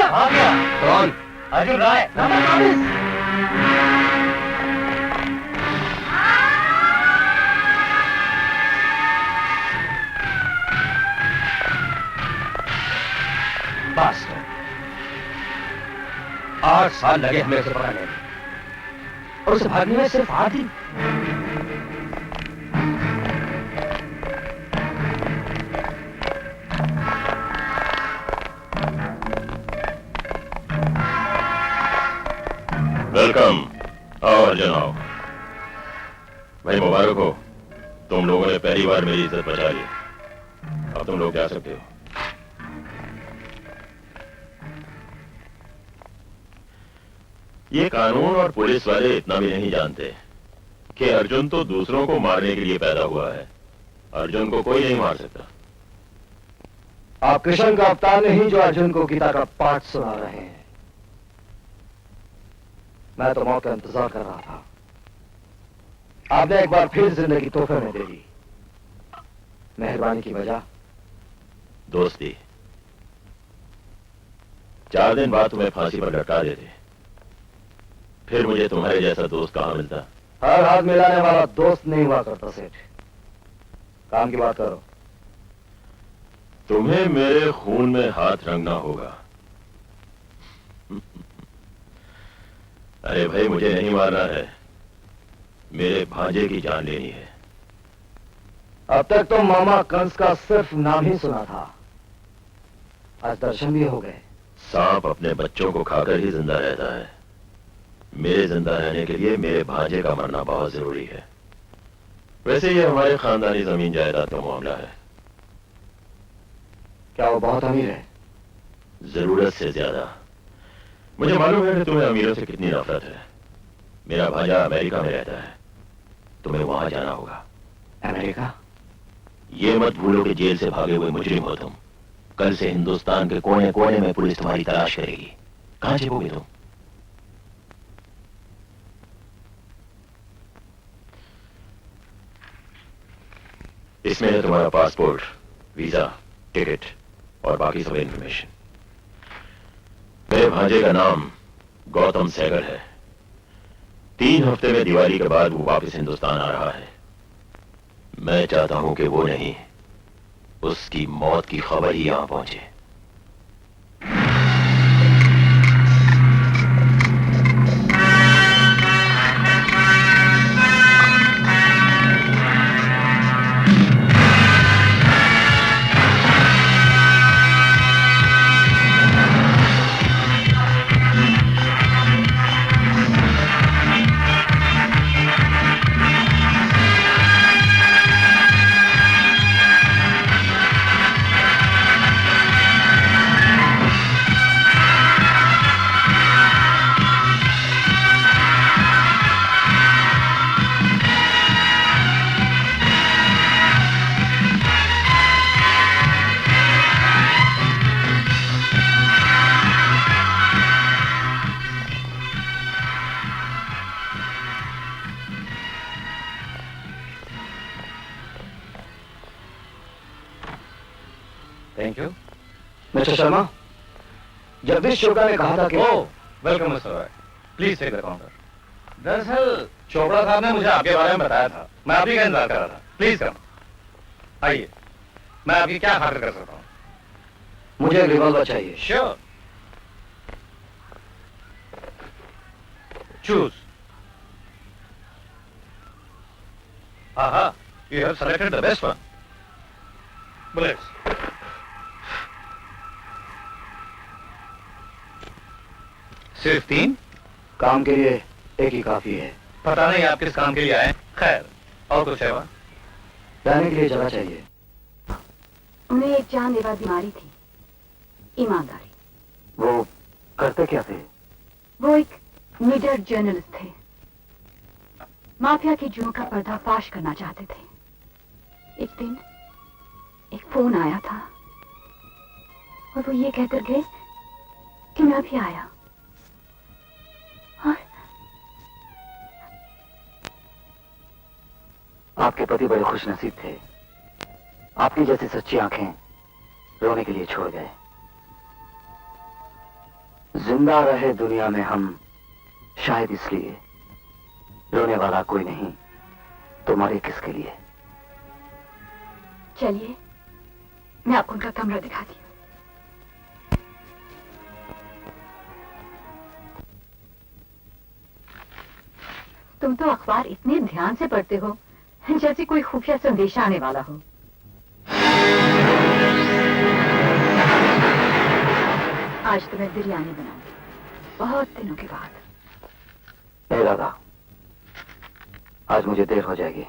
गया। आ गया। कौन? अर्जुन राय। नंबर 22। बास्टर। 8 साल लगे हमें उसे पकड़ने में और उसे भागने में सिर्फ 8 दिन। वेलकम। आओ अर्जुन आओ। भाई मुबारक हो, तुम लोगों ने पहली बार मेरी इज्जत बचा ली। अब तुम लोग जा सकते हो। ये कानून और पुलिस वाले इतना भी नहीं जानते कि अर्जुन तो दूसरों को मारने के लिए पैदा हुआ है। अर्जुन को कोई नहीं मार सकता। आप कृष्ण का अवतार नहीं जो अर्जुन को गीता का पाठ सुना रहे हैं। मैं तो मौत का इंतजार कर रहा था। आपने एक बार फिर जिंदगी तोहफे में दे दी। मेहरबानी की वजह? दोस्ती। 4 दिन बाद तुम्हें फांसी पर लटका देते, फिर मुझे तुम्हारे जैसा दोस्त कहां मिलता। हर हाथ मिलाने वाला दोस्त नहीं हुआ करता सेठ। काम की बात करो। तुम्हें मेरे खून में हाथ रंगना होगा। अरे भाई, मुझे नहीं मारना है, मेरे भांजे की जान लेनी है। अब तक तो मामा कंस का सिर्फ नाम ही सुना था, आज दर्शन भी हो गए। सांप अपने बच्चों को खाकर ही जिंदा रहता है। मेरे जिंदा रहने के लिए मेरे भांजे का मरना बहुत जरूरी है। वैसे ये हमारे खानदानी जमीन जायदाद का मामला है। क्या वो बहुत अमीर है? जरूरत से ज्यादा। मुझे मालूम है कि तुम्हें अमीरों से कितनी नफरत है। मेरा भांजा अमेरिका में रहता है, तुम्हें वहां जाना होगा। अमेरिका? ये मत भूलो कि जेल से भागे हुए मुजरिम हो तुम। कल से हिंदुस्तान के कोने कोने में पुलिस तुम्हारी तलाश करेगी। कहां छिपोगे तुम? इसमें है तुम्हारा पासपोर्ट, वीजा, टिकट और बाकी सब इंफॉर्मेशन। मेरे भांजे का नाम गौतम सहगल है। 3 हफ्ते में दिवाली के बाद वो वापस हिंदुस्तान आ रहा है। मैं चाहता हूं कि वो नहीं, उसकी मौत की खबर ही यहां पहुंचे। Thank you. Mister Sharma, Jagdish Chopra ने कहा था कि welcome mister Roy, please take the counter. दरअसल चोपड़ा साहब ने मुझे आपके बारे में बताया था, मैं आप ही का इंतजार कर रहा था। प्लीज कम, आइए, मैं आपकी क्या खातिर कर सकता हूँ? मुझे एक रिवॉल्वर चाहिए। Sure, choose. Aha, you have selected the best one. Bullets. सिर्फ 3? काम के लिए एक ही काफी है। पता नहीं आप किस काम के लिए आए। खैर, और कुछ सेवा? रहने के लिए जगह चाहिए। उन्हें एक जानलेवा बीमारी थी, ईमानदारी। वो करते क्या थे? वो एक निडर जर्नलिस्ट थे। माफिया के जुर्म का पर्दाफाश करना चाहते थे। एक दिन एक फोन आया था और वो ये कहकर गए कि मैं अभी आया। और आपके पति बड़े खुशनसीब थे। आपकी जैसी सच्ची आंखें रोने के लिए छोड़ गए। जिंदा रहे दुनिया में हम शायद इसलिए, रोने वाला कोई नहीं तो मरे किसके लिए। चलिए मैं आपको उनका कमरा दिखाती हूँ। तुम तो अखबार इतने ध्यान से पढ़ते हो जैसे कोई खुफिया संदेश आने वाला हो। आज तो मैं बिरयानी बनाऊंगी, बहुत दिनों के बाद। नहीं दादा, आज मुझे देर हो जाएगी।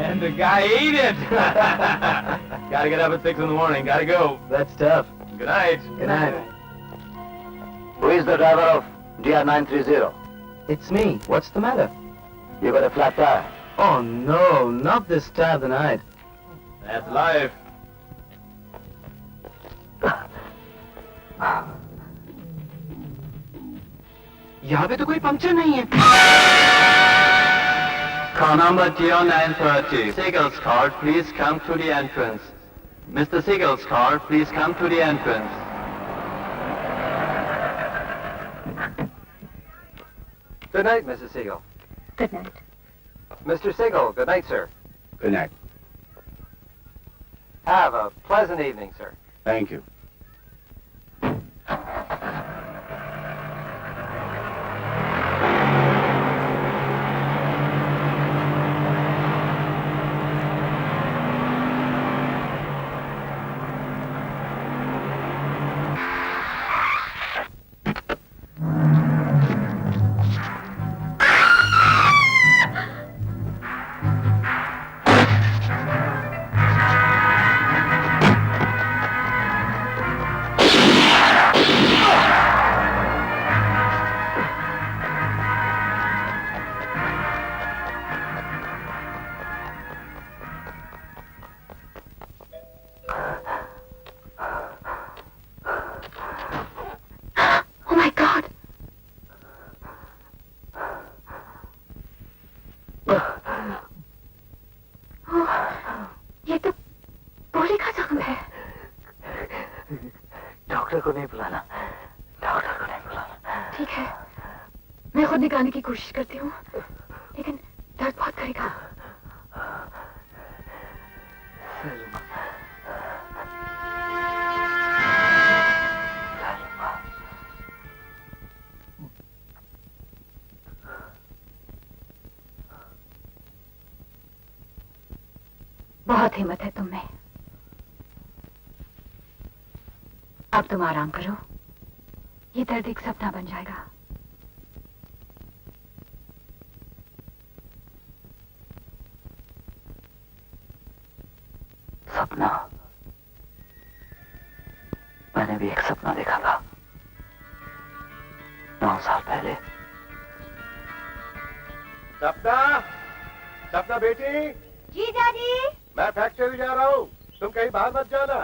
And the guy ate it! Gotta get up at 6 in the morning, gotta go. That's tough. Good night. Good night. Who is the driver of DR930? It's me. What's the matter? You got a flat tire. Oh no, not this time of the night. That's life. यहाँ पे तो कोई puncture नहीं है। Car number 0930. Seagull's car, please come to the entrance. Mr. Seagull's car, please come to the entrance. Good night, Mrs. Siegel. Good night. Mr. Siegel, good night, sir. Good night. Have a pleasant evening, sir. Thank you. Oh my God! ये तो गोली का जख्म है। Doctor को नहीं बुलाना, doctor को नहीं बुलाना। ठीक है, मैं खुद निकालने की कोशिश करती हूँ, लेकिन दर्द बहुत करेगा। बहुत हिम्मत है तुम में। अब तुम आराम करो, ये दर्द एक सपना बन जाएगा। सपना? मैंने भी एक सपना देखा था 9 साल पहले। सपना, सपना बेटी, जी दादी। मैं फैक्ट्री जा रहा हूँ, तुम कहीं बाहर मत जाना।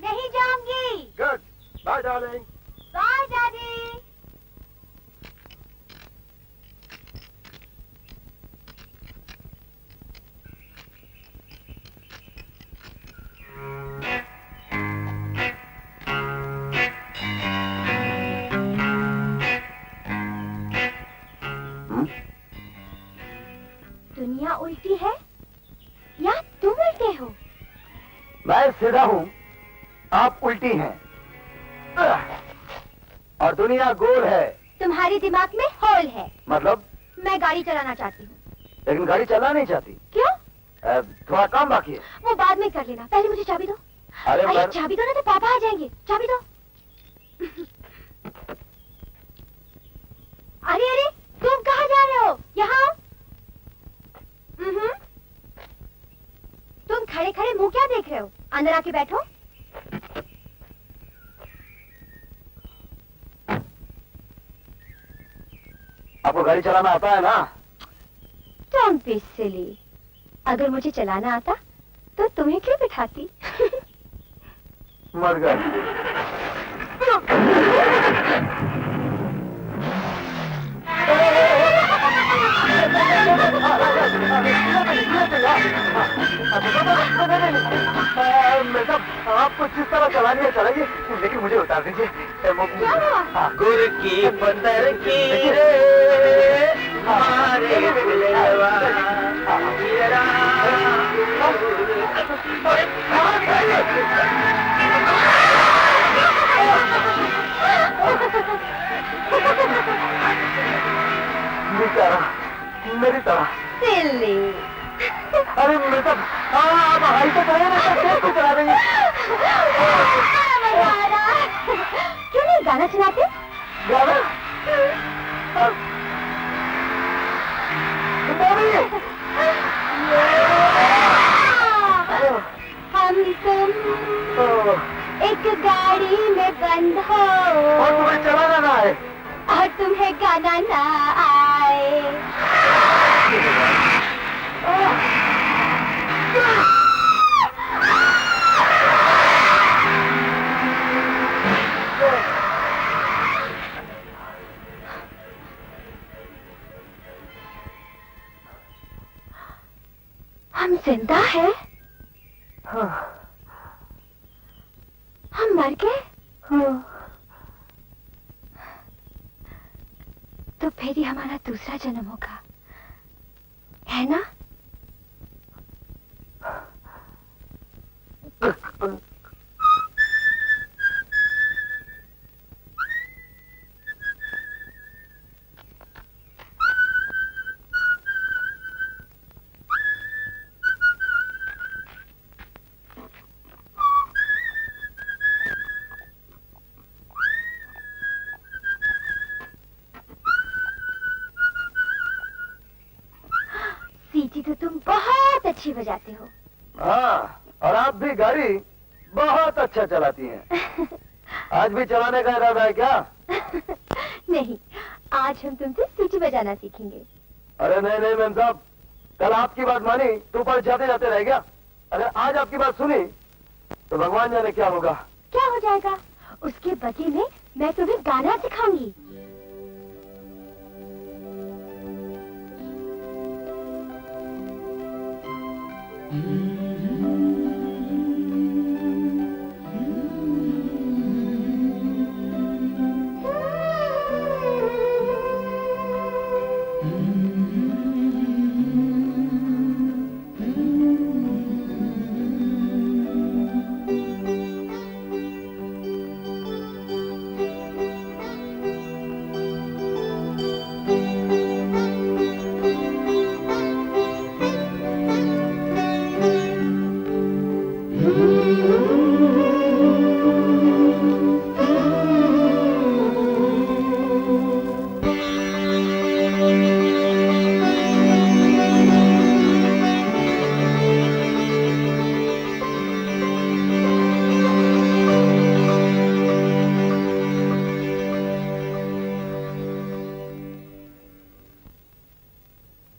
नहीं जाऊंगी। Good, bye darling. बाय दादी। दुनिया उल्टी है या तुम उल्टे हो? मैं सीधा हूं, आप उल्टी हैं। और दुनिया गोल है। तुम्हारे दिमाग में होल है। मतलब? मैं गाड़ी चलाना चाहती हूँ। लेकिन गाड़ी चला नहीं चाहती। क्यों? थोड़ा काम बाकी है। वो बाद में कर लेना, पहले मुझे चाबी दो। अरे अरे चाबी दो ना, तो पापा आ जाएंगे। चाबी दो। अरे अरे, तुम कहाँ जा रहे हो? यहाँ आओ। तुम खड़े खड़े मुंह क्या देख रहे हो? अंदर आके बैठो। आपको गाड़ी चलाना आता है ना? Don't be silly. अगर मुझे चलाना आता तो तुम्हें क्यों बिठाती? मर गए। आप कुछ इस तरह चलानी है चलाइए, लेकिन मुझे उतार दीजिए। गुर की पत्थर की रे हमारे दिलवा मेरा मेरी तरह सिल्ली। अरे मतलब आप हाई तो करें ना, तो चला रही क्यों नहीं गाना सुनाते? गाना हम तुम एक गाड़ी में बंद हो और तुम्हें चलाना ना आए और तुम्हें गाना ना आए। हम जिंदा हैं? हाँ। हम मर गए? हाँ। तो फिर ही हमारा दूसरा जन्म होगा, है ना? सीटी तो तुम बहुत अच्छी बजाते हो। हाँ, और आप भी गाड़ी बहुत अच्छा चलाती हैं। आज भी चलाने का इरादा है क्या? नहीं, आज हम तुमसे सीटी बजाना सीखेंगे। अरे नहीं नहीं मैम साहब, कल आपकी बात मानी तो ऊपर जाते जाते रह गया। अगर आज आपकी बात सुनी तो भगवान जाने क्या होगा। क्या हो जाएगा? उसके बदले में मैं तुम्हें गाना सिखाऊंगी।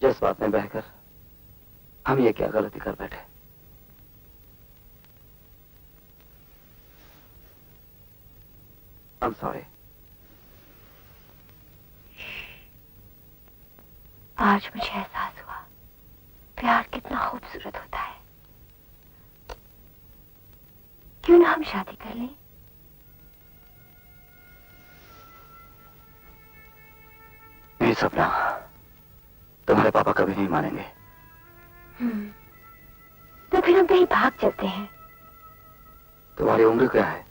जज्बात में बहकर हम ये क्या गलती कर बैठे। I'm sorry. आज मुझे एहसास हुआ प्यार कितना खूबसूरत होता है। क्यों ना हम शादी कर लें? नहीं सपना, तुम्हारे पापा कभी नहीं मानेंगे। तो फिर हम कहीं भाग चलते हैं। तुम्हारी उम्र क्या है?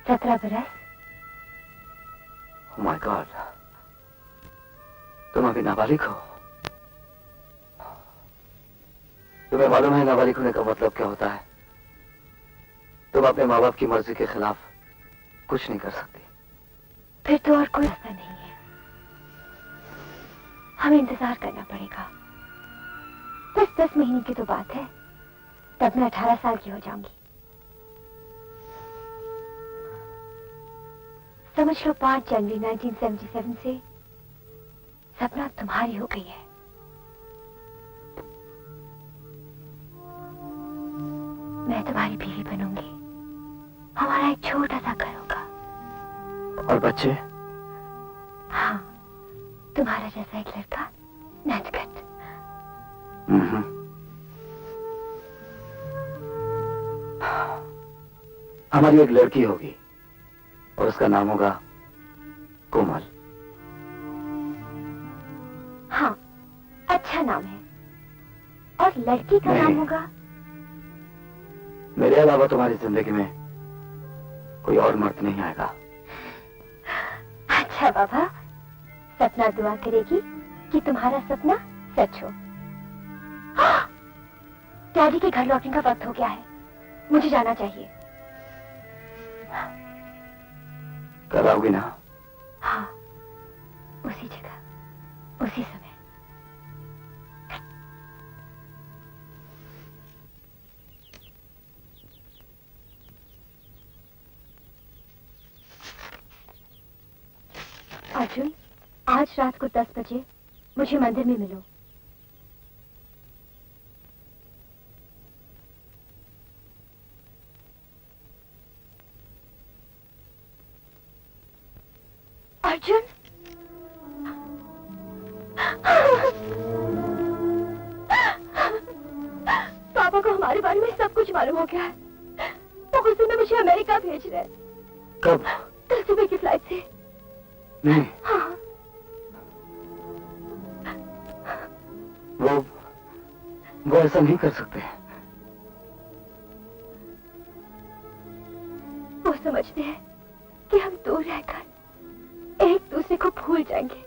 17 बरस। Oh my God, तुम अभी नाबालिग हो। तुम्हें मालूम है नाबालिग होने का मतलब क्या होता है? तुम अपने माँ बाप की मर्जी के खिलाफ कुछ नहीं कर सकती। फिर तो और कोई रास्ता नहीं है। हमें इंतजार करना पड़ेगा। 10 महीने की तो बात है, तब मैं 18 साल की हो जाऊंगी। समझ लो 5 जनवरी 1977 से सपना तुम्हारी हो गई है। मैं तुम्हारी बीवी बनूंगी। हमारा एक छोटा सा घर होगा। और बच्चे? हाँ, तुम्हारा जैसा एक लड़का नटखट। हमारी एक लड़की होगी और उसका नाम होगा कोमल। हाँ, अच्छा नाम है। और लड़की का नाम होगा? मेरे अलावा तुम्हारी जिंदगी में कोई और मर्द नहीं आएगा। अच्छा बाबा, सपना दुआ करेगी कि तुम्हारा सपना सच हो। डैडी के घर लौटने का वक्त हो गया है, मुझे जाना चाहिए। कल आओगी ना? हाँ, उसी जगह, उसी समय। अर्जुन, आज रात को 10 बजे मुझे मंदिर में मिलो। अर्जुन, पापा को हमारे बारे में सब कुछ मालूम हो गया है। वो गुस्से में मुझे अमेरिका भेज रहे हैं। कब? कल सुबह की फ्लाइट से। नहीं। हाँ। वो ऐसा नहीं कर सकते। वो समझते हैं कि हम दूर रहकर एक दूसरे को भूल जाएंगे,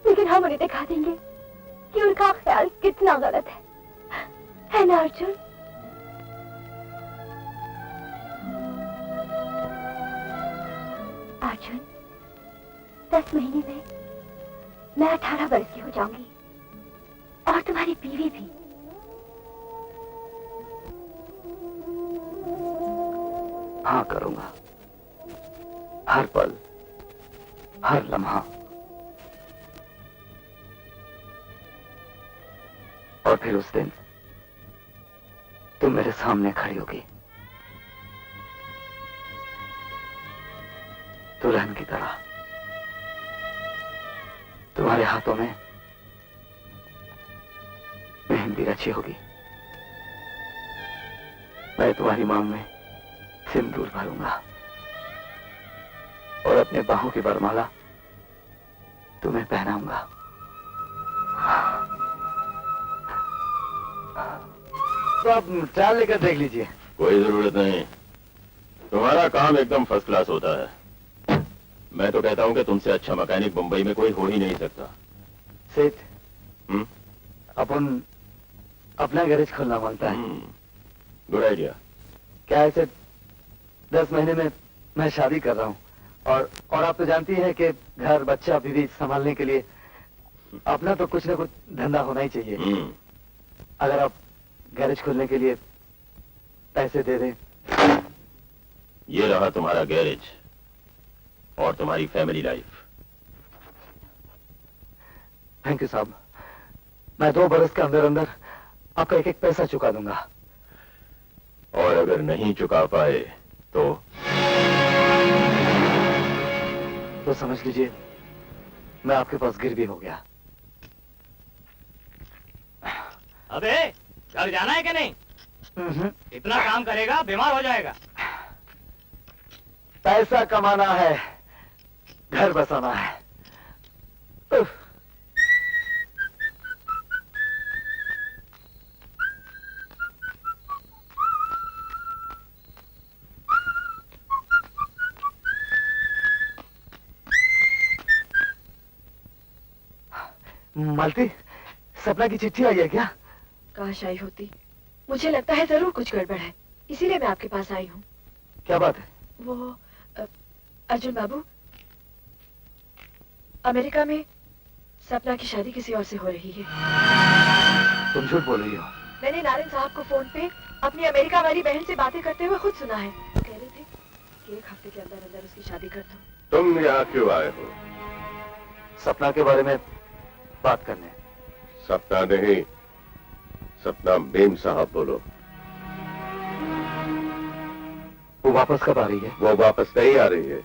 लेकिन हम उन्हें दिखा देंगे कि उनका ख्याल कितना गलत है ना अर्जुन? अर्जुन, 10 महीने में मैं 18 वर्ष की हो जाऊंगी और तुम्हारी बीवी भी। हाँ करूंगा, हर पल, हर लम्हा। और फिर उस दिन तुम मेरे सामने खड़ी होगी, दुल्हन की तरह। तुम्हारे हाथों में मेहंदी रची होगी, मैं तुम्हारी मांग में सिंदूर भरूंगा और अपने बाहों की वरमाला तुम्हें पहनाऊंगा। तो आप चाल लेकर देख लीजिए। कोई जरूरत नहीं, तुम्हारा काम एकदम फर्स्ट क्लास होता है। मैं तो कहता हूं कि तुमसे अच्छा मैकेनिक मुंबई में कोई हो ही नहीं सकता। सेठ, अपन अपना गैरेज खोलना मांगता है। Good idea. क्या है सेठ, 10 महीने में मैं शादी कर रहा हूँ और आप तो जानती हैं कि घर बच्चा बीवी संभालने के लिए अपना तो कुछ ना कुछ धंधा होना ही चाहिए। अगर आप गैरेज खोलने के लिए पैसे दे दें। ये रहा तुम्हारा गैरेज और तुम्हारी फैमिली लाइफ। थैंक यू साहब, मैं 2 बरस के अंदर अंदर आपका एक एक पैसा चुका दूंगा। और अगर नहीं चुका पाए तो समझ लीजिए मैं आपके पास गिरवी हो गया। अबे घर जाना है कि नहीं? इतना काम करेगा बीमार हो जाएगा। पैसा कमाना है, घर बसाना है। उफ। मालती, सपना की चिट्ठी आई है क्या? काश आई होती। मुझे लगता है जरूर कुछ गड़बड़ है, इसीलिए मैं आपके पास आई हूँ। क्या बात है? वो अर्जुन बाबू, अमेरिका में सपना की शादी किसी और से हो रही है। तुम झूठ बोल रही हो। मैंने नारायण साहब को फोन पे अपनी अमेरिका वाली बहन से बातें करते हुए खुद सुना है। कह रहे थे कि 1 हफ्ते के अंदर अंदर उसकी शादी कर दो। तुम यहाँ क्यों आए हो? सपना के बारे में बात करने। सपना नहीं, सपना बेम साहब बोलो। वो वापस कब आ रही है? वो वापस नहीं आ रही है,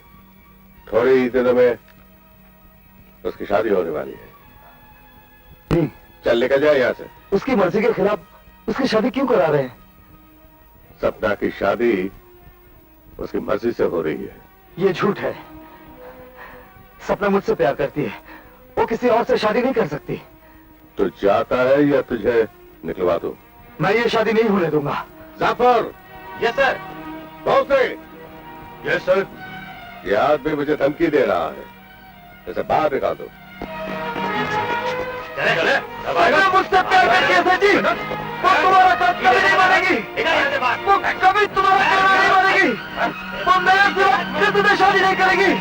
थोड़े ही दिनों में उसकी शादी होने वाली है। नहीं, चल निकल जाए यहाँ से। उसकी मर्जी के खिलाफ उसकी शादी क्यों करा रहे हैं? सपना की शादी उसकी मर्जी से हो रही है। ये झूठ है। सपना मुझसे प्यार करती है, वो किसी और से शादी नहीं कर सकती। तू जाता है या तुझे निकलवा दूं? मैं ये शादी नहीं होने दूंगा। जाफर! Yes sir. पहुंचे। Yes sir. ये आदमी मुझे धमकी दे रहा है, इसे बाहर निकाल दो। चले चले। सपना मुझसे प्यार करती है सर जी। वो तुम्हारा साथ कभी नहीं मानेगी। वो कभी तुम्हारा कहना नहीं मानेगी। वो मेरे सिवा किसी से शादी नहीं करेगी।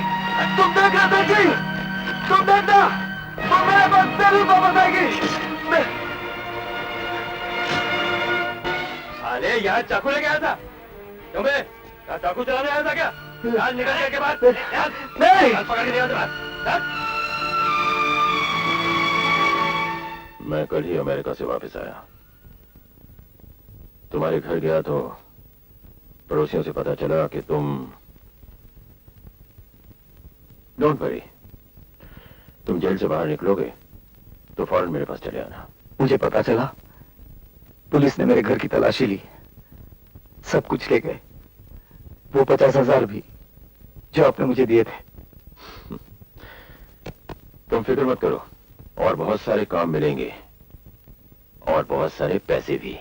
तुम देखना सर जी, तुम देखना, वो मेरे पास जरूर वापस आएगी। साले यहाँ चाकू लेके आया था क्यों बे? यहाँ चाकू चलाने आया था क्या? आज निकलने के बाद नहीं, पकड़ के दिया था। मैं कल ही अमेरिका से वापस आया। तुम्हारे घर गया तो पड़ोसियों से पता चला कि तुम डोंट वरी, तुम जेल से बाहर निकलोगे तो फौरन मेरे पास चले आना। मुझे पता चला, पुलिस ने मेरे घर की तलाशी ली, सब कुछ ले गए, वो 50,000 भी जो आपने मुझे दिए थे। तुम फिक्र मत करो, और बहुत सारे काम मिलेंगे और बहुत सारे पैसे भी।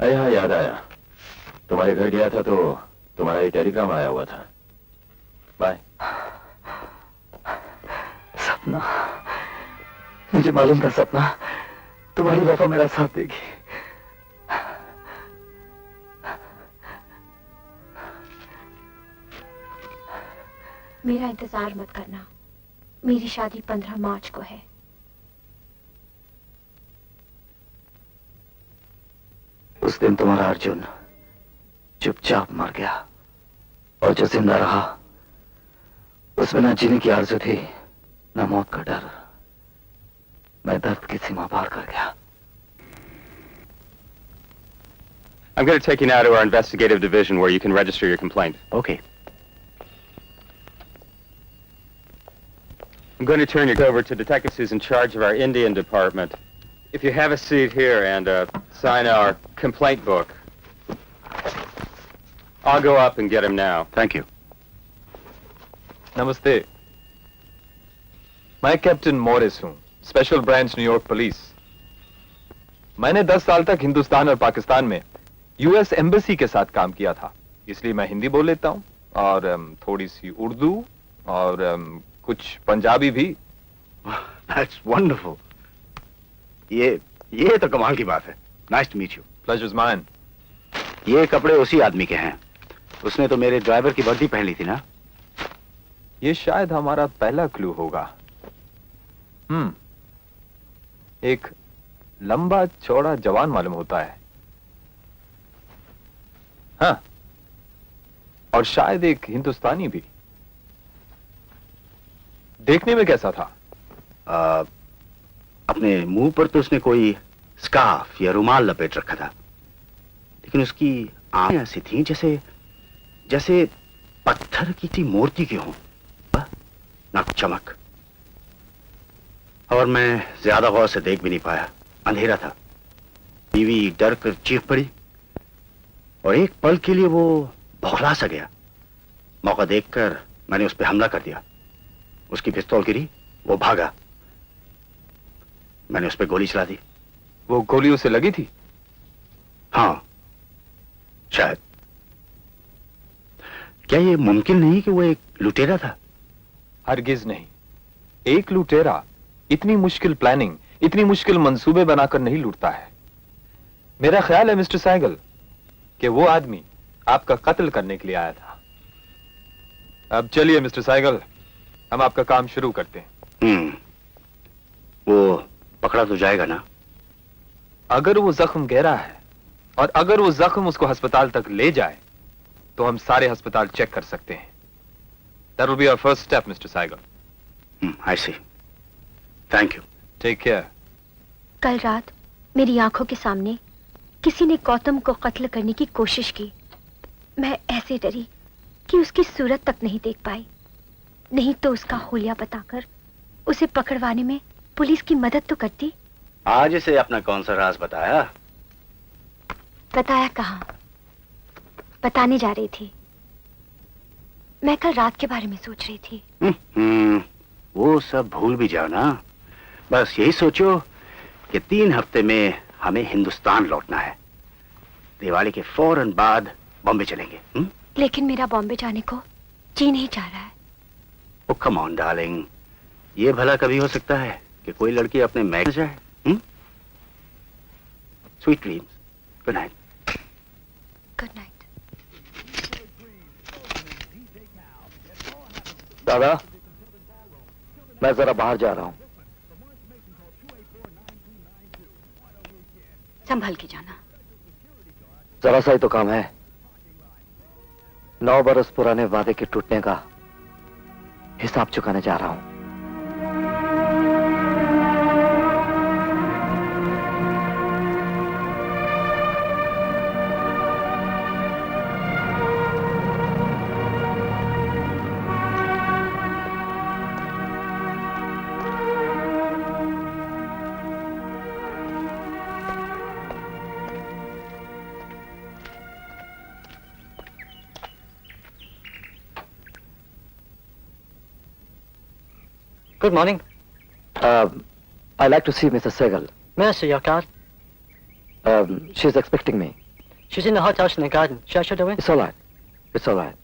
अरे हाँ, याद आया, तुम्हारे घर गया था तो तुम्हारा ये टेलीग्राम आया हुआ था। बाय। सपना, मुझे मालूम था सपना तुम्हारी वफा मेरा साथ देगी। मेरा इंतजार मत करना, मेरी शादी 15 मार्च को है। उस दिन तुम्हारा अर्जुन चुपचाप मर गया, और जो जिंदा रहा उसमें ना जीने की आरज़ू थी ना मौत का डर। मैं दर्द की सीमा पार कर गया। I'm going to take you now to our investigative division where you can register your complaint. Okay. I'm going to turn you over to detectives who's in charge of our Indian department. If you have a seat here and sign our complaint book. I'll go up and get him now. Thank you. नमस्ते, मैं captain Morris हूँ, special branch New York police. मैंने 10 साल तक हिंदुस्तान और पाकिस्तान में US embassy के साथ काम किया था, इसलिए मैं हिंदी बोल लेता हूँ और थोड़ी सी उर्दू और कुछ पंजाबी भी। That's wonderful. ये तो कमाल की बात है। Nice to meet you. Pleasure's mine. ये कपड़े उसी आदमी के हैं, उसने तो मेरे ड्राइवर की वर्दी पहन ली थी ना। ये शायद हमारा पहला क्लू होगा। एक लंबा चौड़ा जवान मालूम होता है। हाँ, और शायद एक हिंदुस्तानी भी। देखने में कैसा था? अपने मुंह पर तो उसने कोई स्कार्फ या रुमाल लपेट रखा था, लेकिन उसकी आंखें ऐसी थीं जैसे पत्थर की सी मूर्ति की हों, ना चमक। और मैं ज्यादा गौर से देख भी नहीं पाया, अंधेरा था। बीवी डर कर चीख पड़ी और एक पल के लिए वो बौखला सा गया। मौका देखकर मैंने उस पर हमला कर दिया। उसकी पिस्तौल गिरी, वो भागा, मैंने उस पर गोली चला दी। वो गोली उसे लगी थी? हाँ, शायद। क्या ये मुमकिन नहीं कि वो एक लुटेरा था? हरगिज नहीं। एक लुटेरा इतनी मुश्किल प्लानिंग, इतनी मुश्किल मंसूबे बनाकर नहीं लूटता है। मेरा ख्याल है मिस्टर सहगल कि वो आदमी आपका कत्ल करने के लिए आया था। अब चलिए मिस्टर सहगल, हम आपका काम शुरू करते हैं। वो पकड़ा तो जाएगा ना? अगर वो जख्म गहरा है और अगर वो जख्म उसको अस्पताल तक ले जाए तो हम सारे अस्पताल चेक कर सकते हैं। That will be our first step, Mr. Saigal. I see. Thank you. Take care. कल रात मेरी आंखों के सामने किसी ने गौतम को कत्ल करने की कोशिश की। मैं ऐसे डरी कि उसकी सूरत तक नहीं देख पाई। नहीं तो उसका होलिया बताकर उसे पकड़वाने में पुलिस की मदद तो करती। आज इसे अपना कौन सा राज बताया? बताया कहाँ, बताने जा रही थी। मैं कल रात के बारे में सोच रही थी। वो सब भूल भी जाओ ना। बस यही सोचो कि 3 हफ्ते में हमें हिंदुस्तान लौटना है। दिवाली के फौरन बाद बॉम्बे चलेंगे। लेकिन मेरा बॉम्बे जाने को जी नहीं चाह रहा है। ओ कम ऑन डार्लिंग, ये भला कभी हो सकता है कि कोई लड़की अपने मैच जाए? Sweet dreams, good night. Good night. दादा, मैं जरा बाहर जा रहा हूं। संभल के जाना। जरा सा ही तो काम है। 9 बरस पुराने वादे के टूटने का हिसाब चुकाने जा रहा हूं। Good morning. I'd like to see Mrs. Sehgal. May I see your card? She's expecting me. She's in the hothouse in the garden. Shall I show her in? It's all right. It's all right.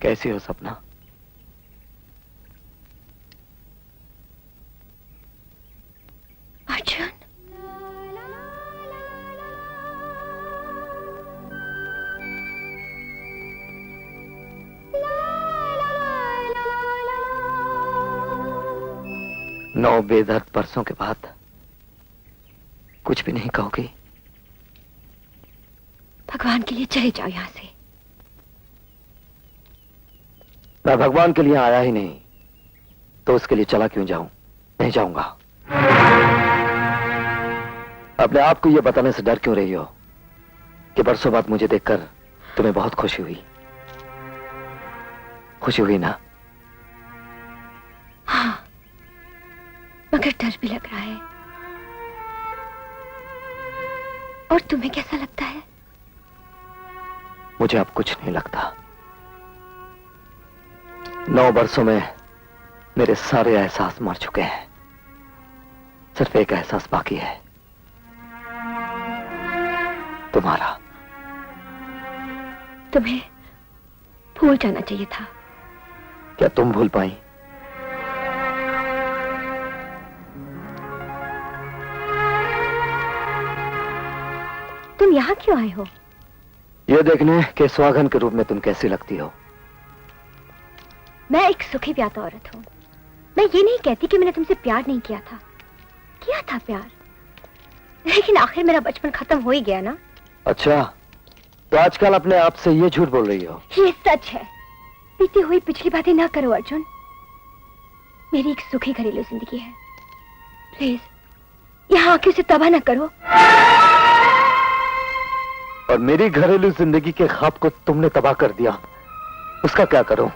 कैसी हो सपना? अर्जुन, नौ बेदर्द बरसों के बाद कुछ भी नहीं कहोगी? भगवान के लिए चले जाओ यहां से। मैं भगवान के लिए आया ही नहीं तो उसके लिए चला क्यों जाऊं? नहीं जाऊंगा। अपने आप को यह बताने से डर क्यों रही हो कि बरसों बाद मुझे देखकर तुम्हें बहुत खुशी हुई? खुशी हुई ना? हाँ, मगर डर भी लग रहा है। और तुम्हें कैसा लगता है? मुझे अब कुछ नहीं लगता। 9 बरसों में मेरे सारे एहसास मर चुके हैं। सिर्फ एक एहसास बाकी है, तुम्हारा। तुम्हें भूल जाना चाहिए था। क्या तुम भूल पाई? तुम यहाँ क्यों आए हो? यह देखने के सुहागन के रूप में तुम कैसी लगती हो। मैं एक सुखी प्यासा औरत हूँ। मैं ये नहीं कहती कि मैंने तुमसे प्यार नहीं किया था। किया था प्यार, लेकिन आखिर मेरा बचपन खत्म हो ही गया ना। अच्छा, तो आजकल अपने आप से ये झूठ बोल रही हो? ये सच है। बीती हुई पिछली बातें ना करो अर्जुन। मेरी एक सुखी घरेलू जिंदगी है। प्लीज यहाँ आके उसे तबाह ना करो। और मेरी घरेलू जिंदगी के ख्वाब को तुमने तबाह कर दिया, उसका क्या करूं?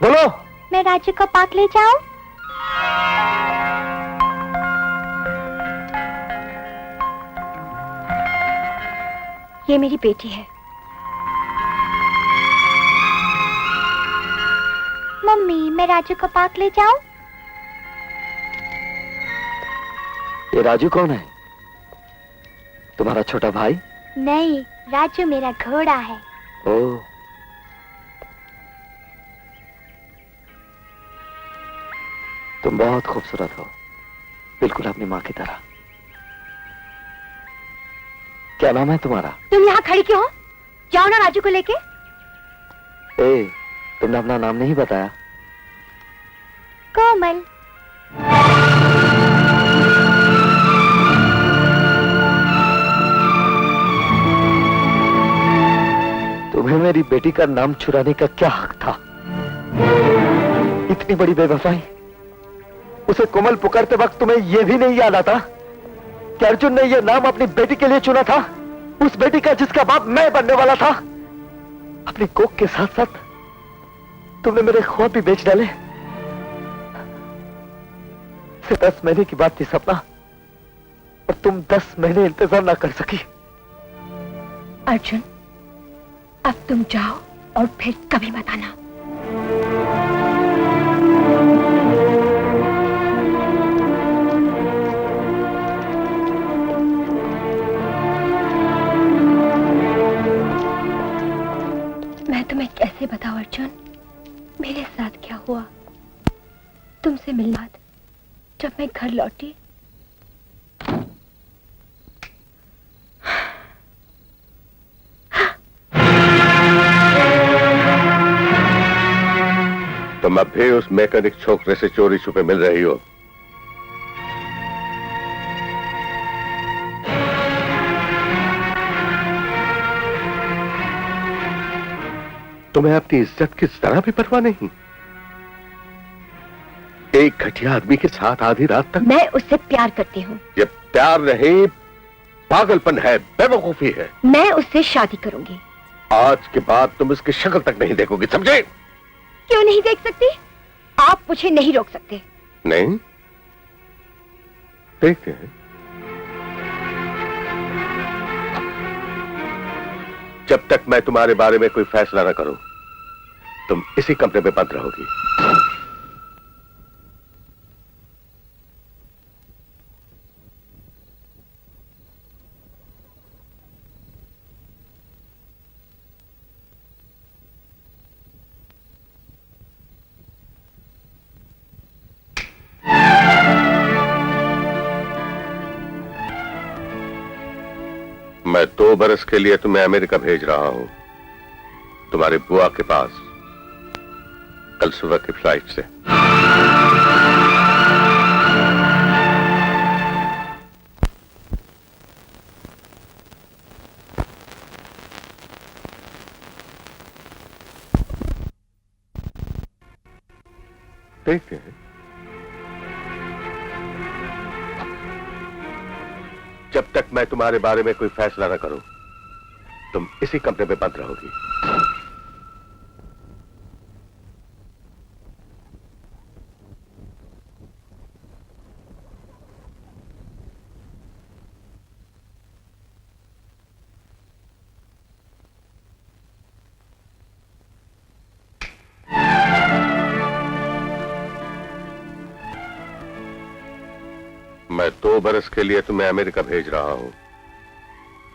बोलो। मैं राजू को पार्क ले जाऊं? ये मेरी बेटी है। मम्मी, मैं राजू को पार्क ले जाऊं? ये राजू कौन है? तुम्हारा छोटा भाई? नहीं, राजू मेरा घोड़ा है। ओह, तुम बहुत खूबसूरत हो, बिल्कुल अपनी माँ की तरह। क्या नाम है तुम्हारा? तुम यहाँ खड़ी क्यों हो? जाओ ना राजू को लेके। ए, तुमने अपना नाम नहीं बताया। कोमल। तुम्हें मेरी बेटी का नाम चुराने का क्या हक था? इतनी बड़ी बेवफाई। उसे कोमल पुकारते वक्त तुम्हें यह भी नहीं याद आता कि अर्जुन ने यह नाम अपनी बेटी के लिए चुना था, उस बेटी का जिसका बाप मैं बनने वाला था। अपनी कोख के साथ साथ तुमने मेरे ख्वाब भी बेच डाले। सिर्फ 10 महीने की बात थी सपना, और तुम 10 महीने इंतजार ना कर सकी। अर्जुन, अब तुम जाओ और फिर कभी मत आना। मैं तुम्हें कैसे बताऊं अर्जुन, मेरे साथ क्या हुआ। तुमसे मिलने बाद जब मैं घर लौटी, तुम अब भी उस मैकेनिक छोकरे से चोरी छुपे मिल रही हो। तुम्हें अपनी इज्जत की जरा भी परवाह नहीं। एक घटिया आदमी के साथ आधी रात तक। मैं उससे प्यार करती हूँ। ये प्यार नहीं, पागलपन है, बेवकूफी है। मैं उससे शादी करूंगी। आज के बाद तुम इसकी शक्ल तक नहीं देखोगी, समझे? क्यों नहीं देख सकती? आप मुझे नहीं रोक सकते। नहीं, देखते हैं। जब तक मैं तुम्हारे बारे में कोई फैसला ना करूं, तुम इसी कमरे में बंद रहोगी। मैं 2 बरस के लिए तुम्हें अमेरिका भेज रहा हूं, तुम्हारी बुआ के पास, कल सुबह की फ्लाइट से। देखते हैं। जब तक मैं तुम्हारे बारे में कोई फैसला ना करूं, तुम इसी कमरे में बंद रहोगी। मैं 2 बरस के लिए तुम्हें अमेरिका भेज रहा हूं,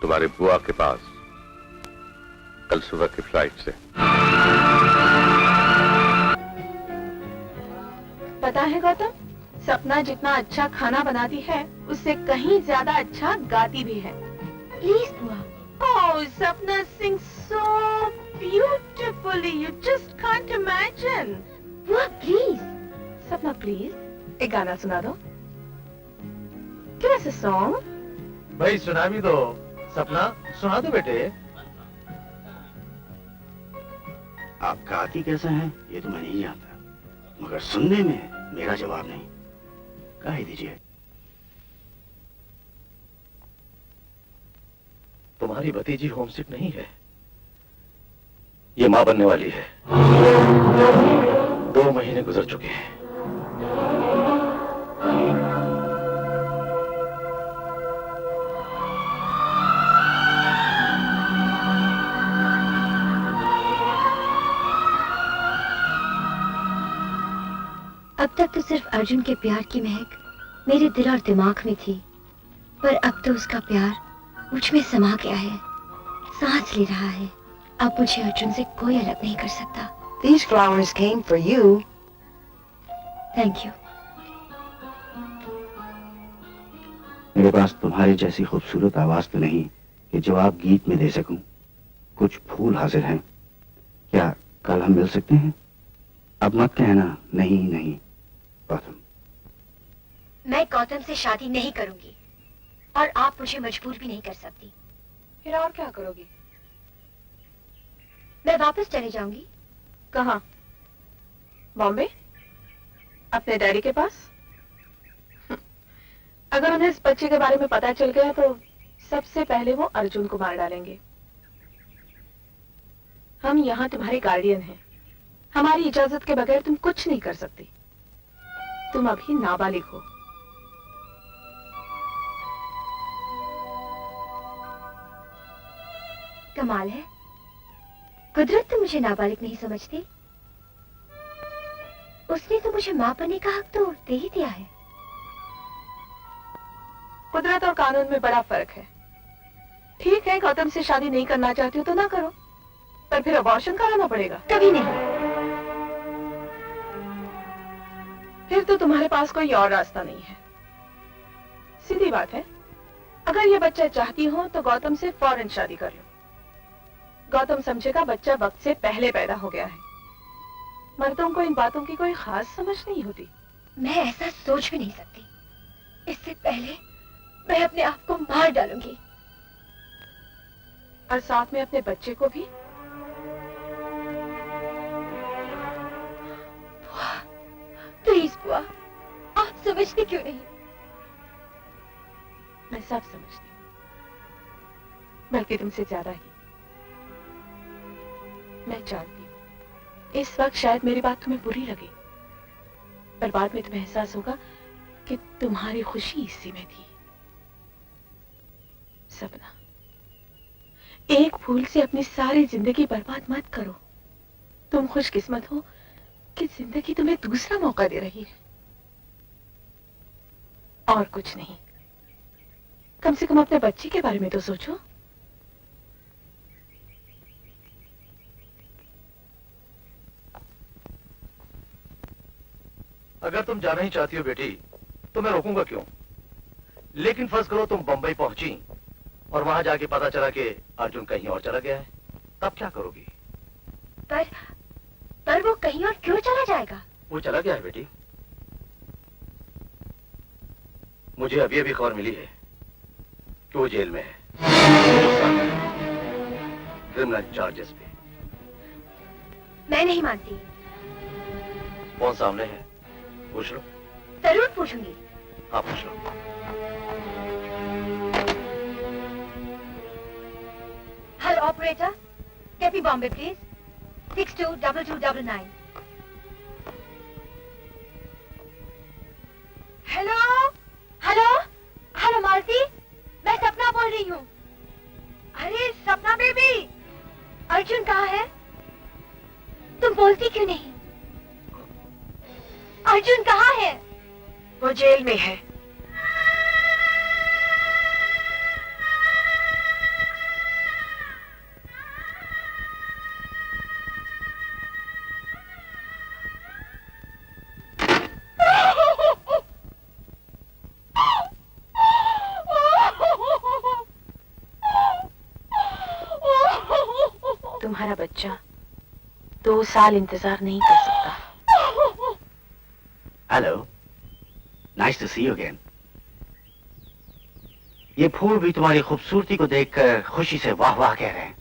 तुम्हारी बुआ के पास, कल सुबह की फ्लाइट से। पता है गौतम, सपना जितना अच्छा खाना बनाती है, उससे कहीं ज्यादा अच्छा गाती भी है। प्लीज बुआ। Oh, Sapna sings so beautifully. You just can't imagine. बुआ प्लीज। सपना प्लीज, एक गाना सुना दो। Give us a song. भाई सुना भी दो। सपना सुना दो बेटे। आप गाती कैसे हैं ये तो मैं नहीं जानता, मगर सुनने में मेरा जवाब नहीं। गा ही दीजिए। तुम्हारी भतीजी होमसिक नहीं है, ये मां बनने वाली है। 2 महीने गुजर चुके हैं। अब तक तो सिर्फ अर्जुन के प्यार की महक मेरे दिल और दिमाग में थी, पर अब तो उसका प्यार मुझ में समा गया है, सांस ले रहा है। अब मुझे अर्जुन से कोई अलग नहीं कर सकता। These flowers came for you. Thank you. मेरे पास तुम्हारी जैसी खूबसूरत आवाज तो नहीं कि जवाब गीत में दे सकूं। कुछ फूल हाजिर हैं, क्या कल हम मिल सकते हैं? अब मत कहना नहीं नहीं। गौतम, मैं गौतम से शादी नहीं करूंगी और आप मुझे मजबूर भी नहीं कर सकती। फिर और क्या करोगी? मैं वापस चले जाऊंगी। कहाँ? बॉम्बे? अपने डैडी के पास? अगर उन्हें इस बच्चे के बारे में पता चल गया तो सबसे पहले वो अर्जुन को मार डालेंगे। हम यहाँ तुम्हारे गार्डियन हैं। हमारी इजाजत के बगैर तुम कुछ नहीं कर सकती। तुम अभी नाबालिग हो। कमाल है, कुदरत तो मुझे नाबालिग नहीं समझती। उसने तो मुझे मां बनने का हक तो दे ही दिया है। कुदरत और कानून में बड़ा फर्क है। ठीक है, गौतम से शादी नहीं करना चाहती हो तो ना करो, पर फिर अबॉर्शन कराना पड़ेगा। कभी नहीं। फिर तो तुम्हारे पास कोई और रास्ता नहीं है। सीधी बात है, अगर ये बच्चा चाहती हो तो गौतम से फौरन शादी कर लो। गौतम समझेगा बच्चा वक्त से पहले पैदा हो गया है। मर्दों को इन बातों की कोई खास समझ नहीं होती। मैं ऐसा सोच भी नहीं सकती। इससे पहले मैं अपने आप को मार डालूंगी। और साथ में अपने बच्चे को भी। प्लीज बुआ, आप समझती क्यों नहीं? मैं सब समझती हूँ, बल्कि तुमसे ज्यादा ही। मैं जानती हूँ इस वक्त शायद मेरी बात तुम्हें बुरी लगे, पर बाद में तुम्हें एहसास होगा कि तुम्हारी खुशी इसी में थी। सपना, एक भूल से अपनी सारी जिंदगी बर्बाद मत करो। तुम खुशकिस्मत हो कि जिंदगी तुम्हें दूसरा मौका दे रही है, और कुछ नहीं। कम से कम अपने बच्चे के बारे में तो सोचो। अगर तुम जाना ही चाहती हो बेटी तो मैं रोकूंगा क्यों? लेकिन फर्ज करो तुम बंबई पहुंची और वहां जाके पता चला कि अर्जुन कहीं और चला गया है, तब क्या करोगी? पर वो कहीं और क्यों चला जाएगा? वो चला गया है बेटी। मुझे अभी अभी खबर मिली है कि वो जेल में है, क्रिमिनल चार्जेस पे। मैं नहीं मानती। कौन सामने है? पूछ लो। जरूर पूछूंगी। हाँ पूछ लो। Hello operator, get me Bombay please. 622299। Hello hello hello Malti, मैं सपना बोल रही हूँ। अरे सपना बेबी, अर्जुन कहाँ है? तुम बोलती क्यों नहीं? अर्जुन कहाँ है? वो जेल में है। तुम्हारा बच्चा 2 साल इंतजार नहीं कर सकता। Hello, nice to see you again. ये फूल भी तुम्हारी खूबसूरती को देखकर खुशी से वाह वाह कह रहे हैं।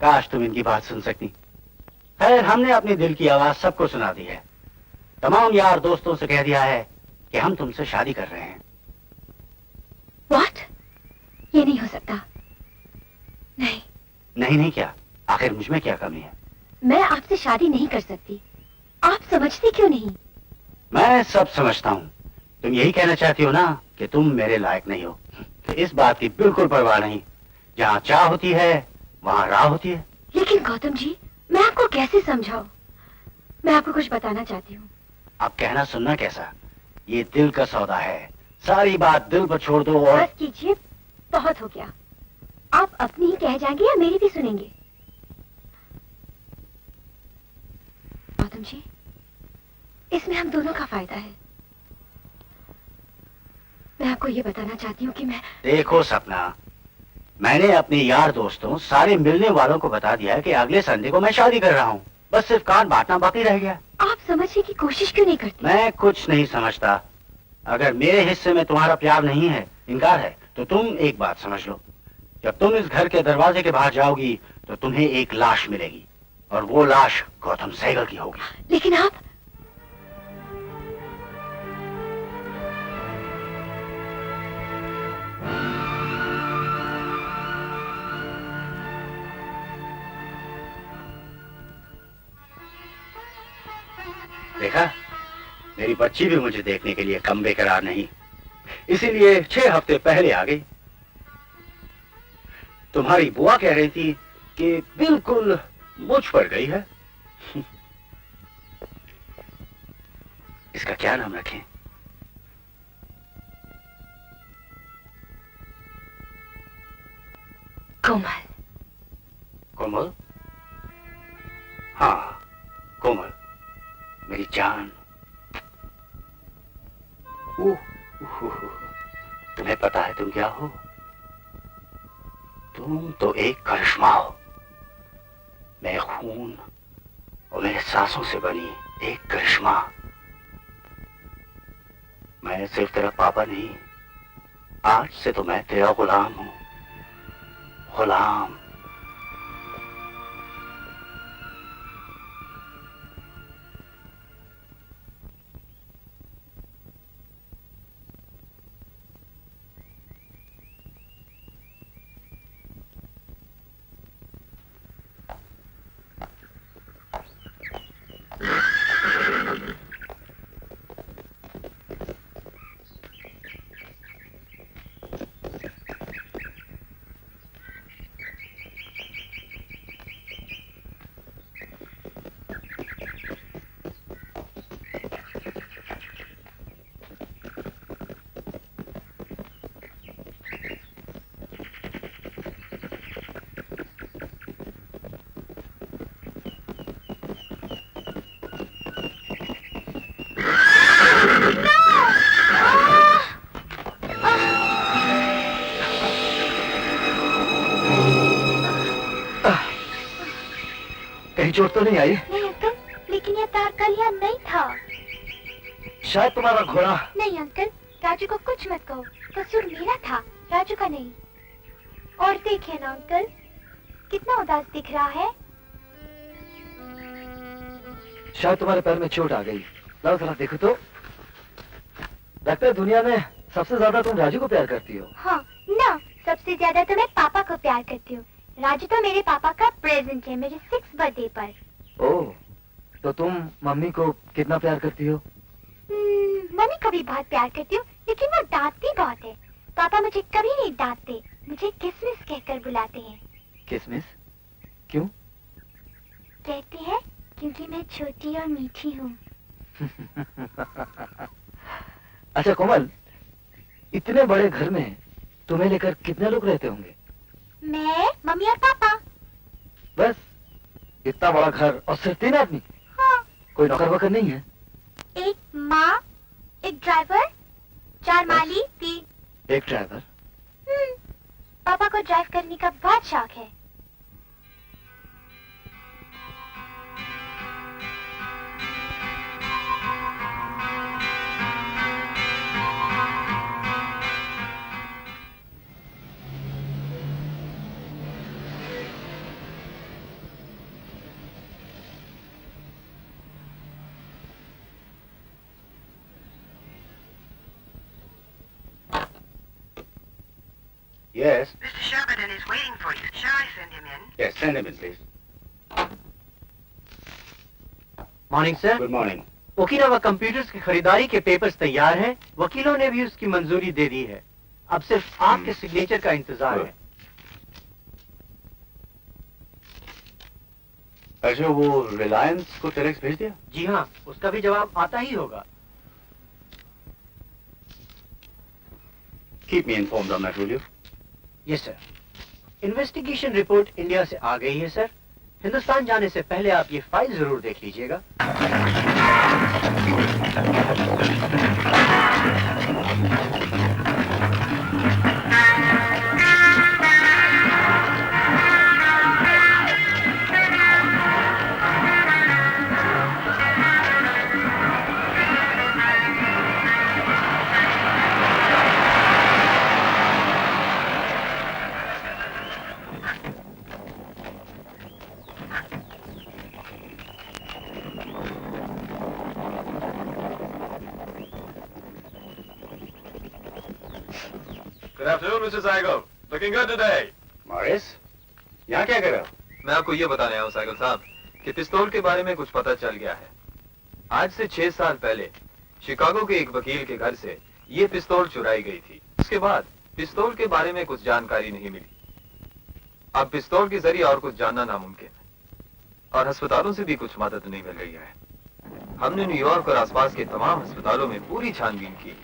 काश तुम इनकी बात सुन सकती। खैर, हमने अपने दिल की आवाज सबको सुना दी है। तमाम यार दोस्तों से कह दिया है कि हम तुमसे शादी कर रहे हैं। What? ये नहीं हो सकता। नहीं नहीं क्या? आखिर मुझ में क्या कमी है? मैं आपसे शादी नहीं कर सकती। आप समझती क्यों नहीं? मैं सब समझता हूँ। तुम यही कहना चाहती हो ना कि तुम मेरे लायक नहीं हो। इस बात की बिल्कुल परवाह नहीं। जहाँ चाह होती है वहाँ राह होती है। लेकिन गौतम जी, मैं आपको कैसे समझाऊं? मैं आपको कुछ बताना चाहती हूँ। आप कहना सुनना कैसा? ये दिल का सौदा है। सारी बात दिल पर छोड़ दो और बस कीजिए, बहुत हो गया। आप अपनी ही कह जाएंगे या मेरी भी सुनेंगे? गौतम जी, इसमें हम दोनों का फायदा है। मैं आपको ये बताना चाहती हूँ कि मैं... देखो सपना, मैंने अपने यार दोस्तों सारे मिलने वालों को बता दिया है कि अगले संडे को मैं शादी कर रहा हूँ। बस सिर्फ कान बांटना बाकी रह गया। आप समझने की कोशिश क्यों नहीं करती? मैं कुछ नहीं समझता। अगर मेरे हिस्से में तुम्हारा प्यार नहीं है, इनकार है, तो तुम एक बात समझ लो। जब तुम इस घर के दरवाजे के बाहर जाओगी तो तुम्हें एक लाश मिलेगी। और वो लाश गौतम सहगल की होगी। लेकिन आप देखा, मेरी बच्ची भी मुझे देखने के लिए कम बेकरार नहीं, इसीलिए 6 हफ्ते पहले आ गई। तुम्हारी बुआ कह रही थी कि बिल्कुल मुझ पर गई है। इसका क्या नाम रखें? कोमल। कोमल? हाँ, कोमल, मेरी जान। तुम्हें पता है तुम क्या हो? तुम तो एक करिश्मा हो। मैं खून और मेरे सांसों से बनी एक करिश्मा। मैं सिर्फ तेरा पापा नहीं, आज से तो मैं तेरा गुलाम हूं। गुलाम। कहीं चोट तो नहीं आई? नहीं अंकल, लेकिन ये तार कल यहाँ नहीं था। शायद तुम्हारा घोड़ा। नहीं अंकल, राजू को कुछ मत कहो, कसूर मेरा था, राजू का नहीं। और देखिए ना अंकल, कितना उदास दिख रहा है। शायद तुम्हारे पैर में चोट आ गई। लाओ जरा देखो तो। लगता है दुनिया में सबसे ज्यादा तुम राजू को प्यार करती हो। हाँ ना, सबसे ज्यादा तो मैं पापा को प्यार करती हूँ। राजू तो मेरे पापा का प्रेजेंट है मेरे 6th बर्थडे पर। ओह, तो तुम मम्मी को कितना प्यार करती हो? मम्मी को भी बहुत प्यार करती हूँ, लेकिन वो डांटती बहुत है। पापा मुझे कभी नहीं डांटते, मुझे किसमिस कहकर बुलाते हैं। किसमिस? क्यों? कहते हैं क्योंकि मैं छोटी और मीठी हूँ। अच्छा कोमल, इतने बड़े घर में तुम्हें लेकर कितने लोग रहते होंगे? मैं, मम्मी और पापा। बस इतना बड़ा घर और सिर्फ 3 आदमी? हाँ। कोई नौकर वोकर नहीं है? एक माँ, एक ड्राइवर, 4 माली, 3। एक ड्राइवर? पापा को ड्राइव करने का बहुत शौक है। Yes. Mr. Shepardon is waiting for you. Shall I send him in? Yes, send him in, please. Morning sir. Good morning. Okinawa computers की खरीदारी के पेपर्स तैयार हैं। वकीलों ने भी उसकी मंजूरी दे दी है। अब सिर्फ आपके सिग्नेचर का इंतजार है। अच्छा, वो रिलायंस को टेलेक्स भेज दिया? जी हाँ, उसका भी जवाब आता ही होगा। Keep me informed on that, will you? Yes sir. Investigation report India से आ गई है सर। हिंदुस्तान जाने से पहले आप ये फाइल जरूर देख लीजिएगा। Good afternoon, Mr. Saigel. Looking good today. Morris, यहाँ क्या कर रहे हो? मैं आपको ये बताने आया हूँ साइकिल साहब कि पिस्तौल के बारे में कुछ पता चल गया है। आज से 6 साल पहले शिकागो के एक वकील के घर से ये पिस्तौल चुराई गई थी। उसके बाद पिस्तौल के बारे में कुछ जानकारी नहीं मिली। अब पिस्तौल के जरिए और कुछ जानना नामुमकिन है और अस्पतालों से भी कुछ मदद नहीं मिल रही है। हमने न्यूयॉर्क और आसपास के तमाम अस्पतालों में पूरी छानबीन की,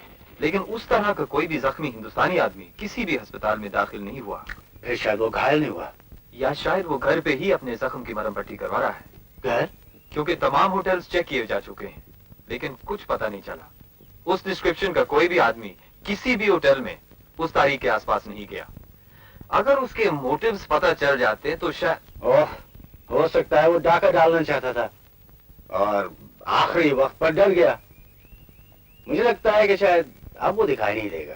लेकिन उस तरह का कोई भी जख्मी हिंदुस्तानी आदमी किसी भी अस्पताल में दाखिल नहीं हुआ। फिर शायद वो घायल नहीं हुआ, या शायद वो घर पे ही अपने जख्म की मरहम पट्टी करवा रहा है। घर? क्योंकि तमाम होटल्स चेक किए जा चुके हैं, लेकिन कुछ पता नहीं चला। उस डिस्क्रिप्शन का कोई भी आदमी किसी भी होटल में उस तारीख के आसपास नहीं गया। अगर उसके मोटिव्स पता चल जाते तो शायद हो सकता है वो डाका डालना चाहता था और आखिरी वक्त पर डर गया। मुझे लगता है कि शायद अब वो दिखाई नहीं देगा।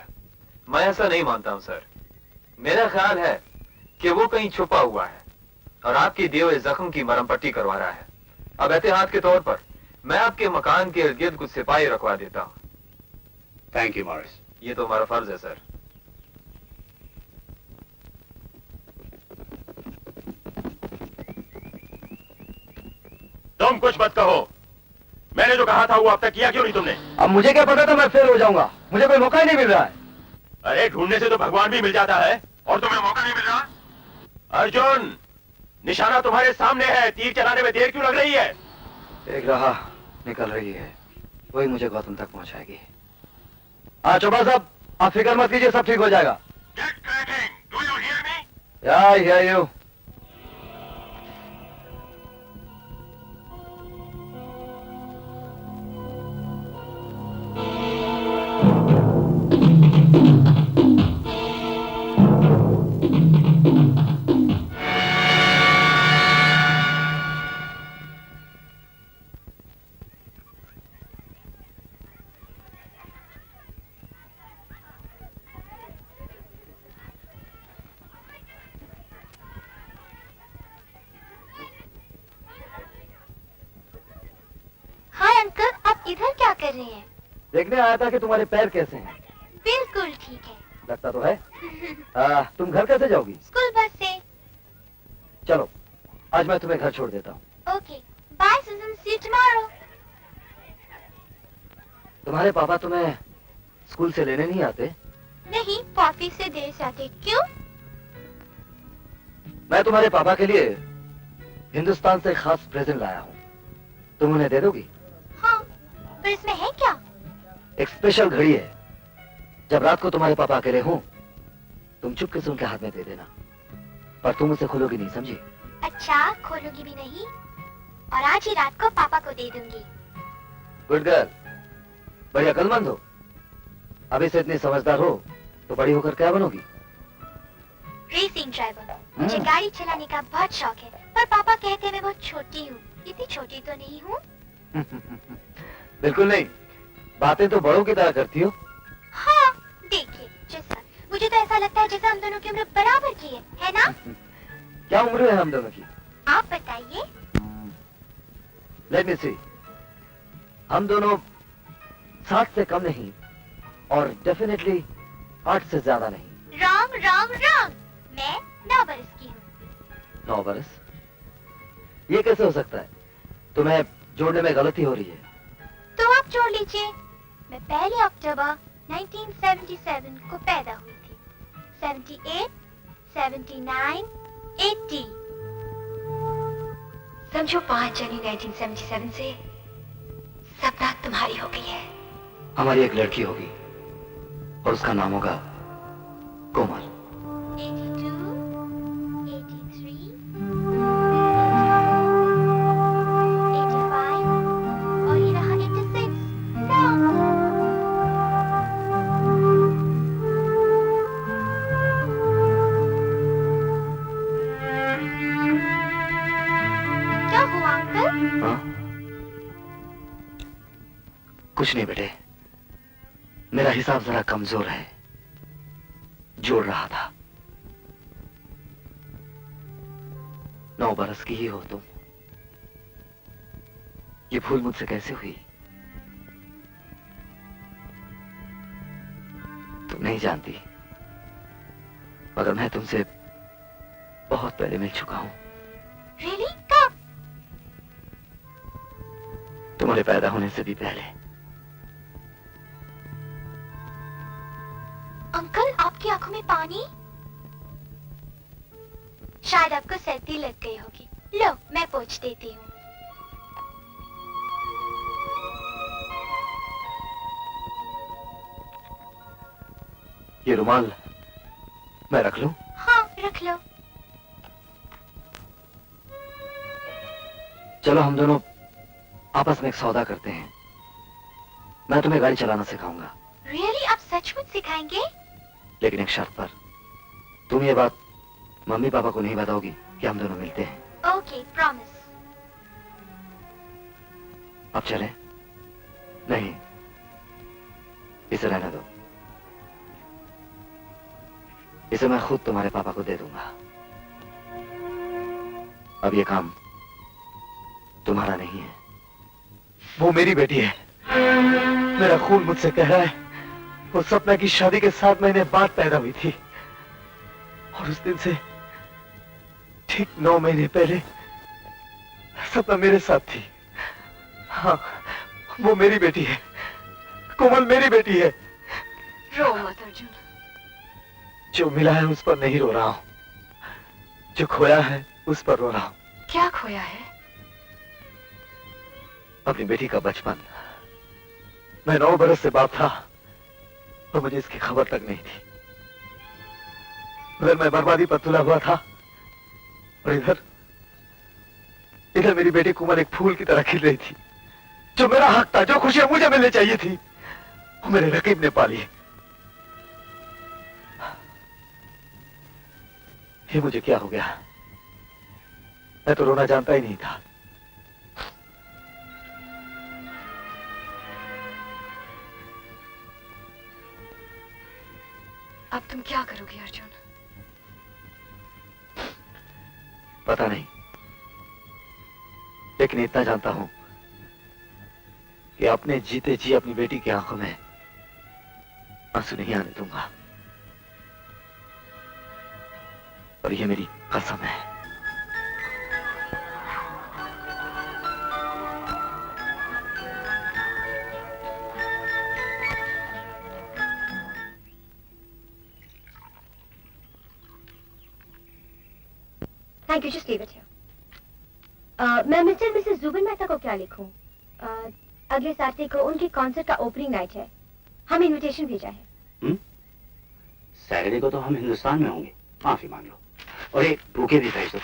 मैं ऐसा नहीं मानता हूं सर। मेरा ख्याल है कि वो कहीं छुपा हुआ है और आपके दिए हुए जख्म की मरहम पट्टी करवा रहा है। अब एहतियात के तौर पर मैं आपके मकान के इर्द गिर्द कुछ सिपाही रखवा देता हूँ। Thank you Morris. ये तो हमारा फर्ज है सर। तुम कुछ मत कहो। मैंने जो कहा था वो अब तक किया क्यों नहीं तुमने? अब मुझे क्या पता था मैं फेल हो जाऊंगा। मुझे कोई मौका ही नहीं मिल रहा है। अरे ढूंढने से तो भगवान भी मिल जाता है और तुम्हें मौका नहीं मिल रहा। अर्जुन, निशाना तुम्हारे सामने है, तीर चलाने में देर क्यों लग रही है? एक राह निकल रही है, वही मुझे गौतम तक पहुंचाएगी। हाँ चोपड़ा साहब, आप फिक्र मत कीजिए, सब ठीक हो जाएगा। Yeah, I hear you. Hi uncle, आप इधर क्या कर रहे हैं? देखने आया था कि तुम्हारे पैर कैसे हैं। बिल्कुल ठीक है। लगता तो है। तुम घर कैसे जाओगी? स्कूल बस से। चलो, आज मैं तुम्हें घर छोड़ देता हूँ। Okay, bye Sujan, see you tomorrow. तुम्हारे पापा तुम्हें स्कूल से लेने नहीं आते? नहीं, ऑफिस से देर से आते। क्यों? मैं तुम्हारे पापा के लिए हिंदुस्तान से खास प्रेजेंट लाया हूँ, तुम उन्हें दे दोगी? हाँ, पर इसमें है क्या? एक स्पेशल घड़ी है। जब रात को तुम्हारे पापा अकेले हों, तुम चुपके से उनके हाथ में दे देना, पर तुम उसे खोलोगी नहीं, समझी? अच्छा, खोलूंगी भी नहीं और आज ही रात को पापा को दे दूंगी। गुड गर्ल, बड़ी अक्लमंद हो। अभी से इतनी समझदार हो तो बड़ी होकर क्या बनोगी? Racing driver. मुझे गाड़ी चलाने का बहुत शौक है, पर पापा कहते हैं मैं बहुत छोटी हूँ। इतनी छोटी तो नहीं हूँ। बिल्कुल नहीं, बातें तो बड़ों की तरह करती हो। हाँ, देखिए, जैसा मुझे तो ऐसा लगता है जैसे हम दोनों की उम्र बराबर की है ना? क्या उम्र है हम दोनों की? आप बताइए। लेट मी सी, हम दोनों 60 से कम नहीं और डेफिनेटली 8 से ज्यादा नहीं। रॉन्ग रॉन्ग रॉन्ग, मैं 9 बरस की हूँ। 9 बरस? ये कैसे हो सकता है? तुम्हें जोड़ने में गलती हो रही है। तो आप जोड़ लीजिए। मैं 1 अक्टूबर 1977 को पैदा हुई थी। 78, 79, 80। समझो 5 जनवरी 1977 से सब रात तुम्हारी हो गई है। हमारी एक लड़की होगी और उसका नाम होगा कोमल। 82, 83, 85 और ये रहा 86। क्या हुआ अंकल? हाँ? कुछ नहीं बेटे, मेरा हिसाब जरा कमजोर है, जोड़ रहा था। 9 बरस की ही हो तुम। ये भूल मुझसे कैसे हुई? तुम नहीं जानती, मगर मैं तुमसे बहुत पहले मिल चुका हूं। रियली? कब? तुम्हारे पैदा होने से भी पहले। अंकल, आपकी आंखों में पानी? शायद आपको सर्दी लग गई होगी। लो, मैं पोंछ देती हूँ। ये रुमाल मैं रख लूं? हाँ, रख लो। चलो हम दोनों आपस में एक सौदा करते हैं। मैं तुम्हें गाड़ी चलाना सिखाऊंगा। रियली? आप सचमुच सिखाएंगे? लेकिन एक शर्त पर। तुम ये बात मम्मी पापा को नहीं बताओगी कि हम दोनों मिलते हैं। Okay, promise. अब चले? नहीं, इसे रहने दो। इसे मैं खुद तुम्हारे पापा को दे दूंगा। अब ये काम तुम्हारा नहीं है। वो मेरी बेटी है। मेरा खून मुझसे कह रहा है वो सपना की शादी के 7 महीने बाद पैदा हुई थी, और उस दिन से ठीक 9 महीने पहले सपना मेरे साथ थी। हाँ, वो मेरी बेटी है। कोमल मेरी बेटी है। रो मत अर्जुन। जो मिला है उस पर नहीं रो रहा हूं, जो खोया है उस पर रो रहा हूं। क्या खोया है? अपनी बेटी का बचपन। मैं 9 बरस से बाप था और मुझे इसकी खबर तक नहीं थी। उधर मैं बर्बादी पर तुला हुआ था और इधर मेरी बेटी कोमल एक फूल की तरह खिल रही थी। जो मेरा हक था, जो खुशियां मुझे मिलनी चाहिए थी, वो मेरे रकीब ने पाली। ये मुझे क्या हो गया? मैं तो रोना जानता ही नहीं था। अब तुम क्या करोगे अर्जुन? पता नहीं, लेकिन इतना जानता हूं कि अपने जीते जी अपनी बेटी की आंखों में आंसू नहीं आने दूंगा, और ये मेरी कसम है। Thank you, just leave it here. मैं मिस्टर मिसेस जुबिन मेहता को क्या लिखूं? अगले सैटरडे को उनकी कॉन्सर्ट का ओपनिंग नाइट है। हम इनविटेशन भेजा है। सैटरडे को तो हम हिंदुस्तान में होंगे, माफी मांग लो। और एक बुके भी भेज दो।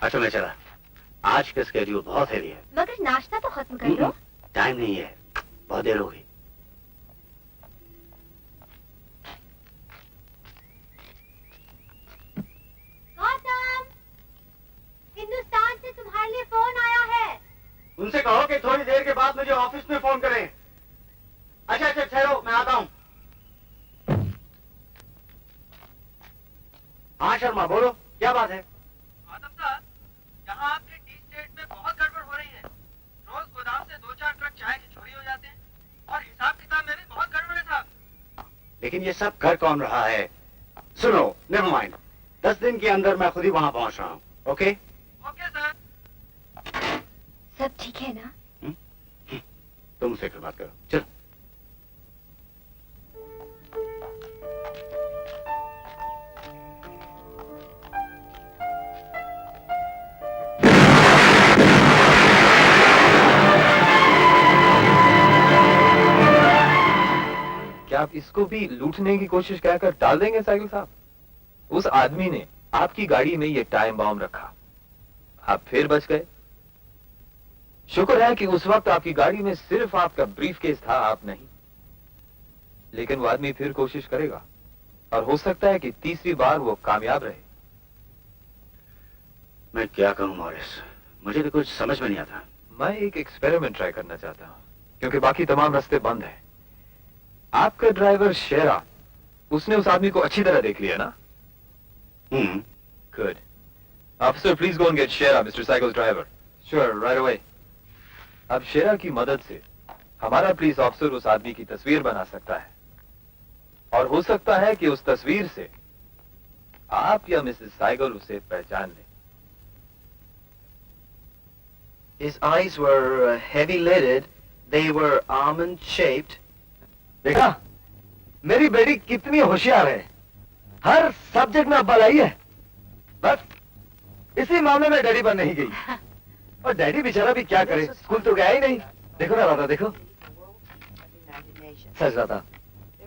अच्छा मैं चला, आज का स्केड्यूल बहुत हैवी है। मगर नाश्ता तो खत्म कर लो। टाइम नहीं है, बहुत देर हो गई। गौतम, हिंदुस्तान से तुम्हारे लिए फोन आया है। उनसे कहो कि थोड़ी देर के बाद मुझे ऑफिस में फोन करें। अच्छा अच्छा ठहरो, मैं आता हूं। हाँ शर्मा, बोलो क्या बात है? आदम साहब, यहाँ आपके टी स्टेट में बहुत गड़बड़ हो रही है। रोज गोदाम से 2-4 ट्रक चाय की चोरी हो जाते हैं और हिसाब किताब में भी बहुत गड़बड़ है साहब। लेकिन ये सब कर कौन रहा है? सुनो, नेवर माइंड, 10 दिन के अंदर मैं खुद ही वहां पहुंच रहा हूँ। Okay okay sir. सब ठीक है ना? तुम उनसे फिर बात करो, चलो। क्या आप इसको भी लूटने की कोशिश कहकर डाल देंगे साइकिल साहब? उस आदमी ने आपकी गाड़ी में ये टाइम बॉम्ब रखा, आप फिर बच गए। शुक्र है कि उस वक्त आपकी गाड़ी में सिर्फ आपका ब्रीफकेस था, आप नहीं। लेकिन वो आदमी फिर कोशिश करेगा और हो सकता है कि तीसरी बार वो कामयाब रहे। मैं क्या कहूं मॉरिस, मुझे तो कुछ समझ में नहीं आता। मैं एक एक्सपेरिमेंट ट्राई करना चाहता हूं, क्योंकि बाकी तमाम रास्ते बंद हैं। आपका ड्राइवर शेरा, उसने उस आदमी को अच्छी तरह देख लिया ना? Good. Officer, please go and get Shera, mister cycle driver. Sure, right away. अब शेरा की मदद से हमारा पुलिस ऑफिसर उस आदमी की तस्वीर बना सकता है। और हो सकता है कि उस तस्वीर से आप या मिसेस साइगल उसे पहचान लें। His eyes were heavy lidded. They were almond shaped. देखा, मेरी बेटी कितनी होशियार है, हर सब्जेक्ट में अव्वल आई है। बस इसी मामले में डैडी पर नहीं गई। और डैडी बेचारा भी क्या करे, स्कूल तो गया ही नहीं। देखो ना राधा, देखो सच राधा,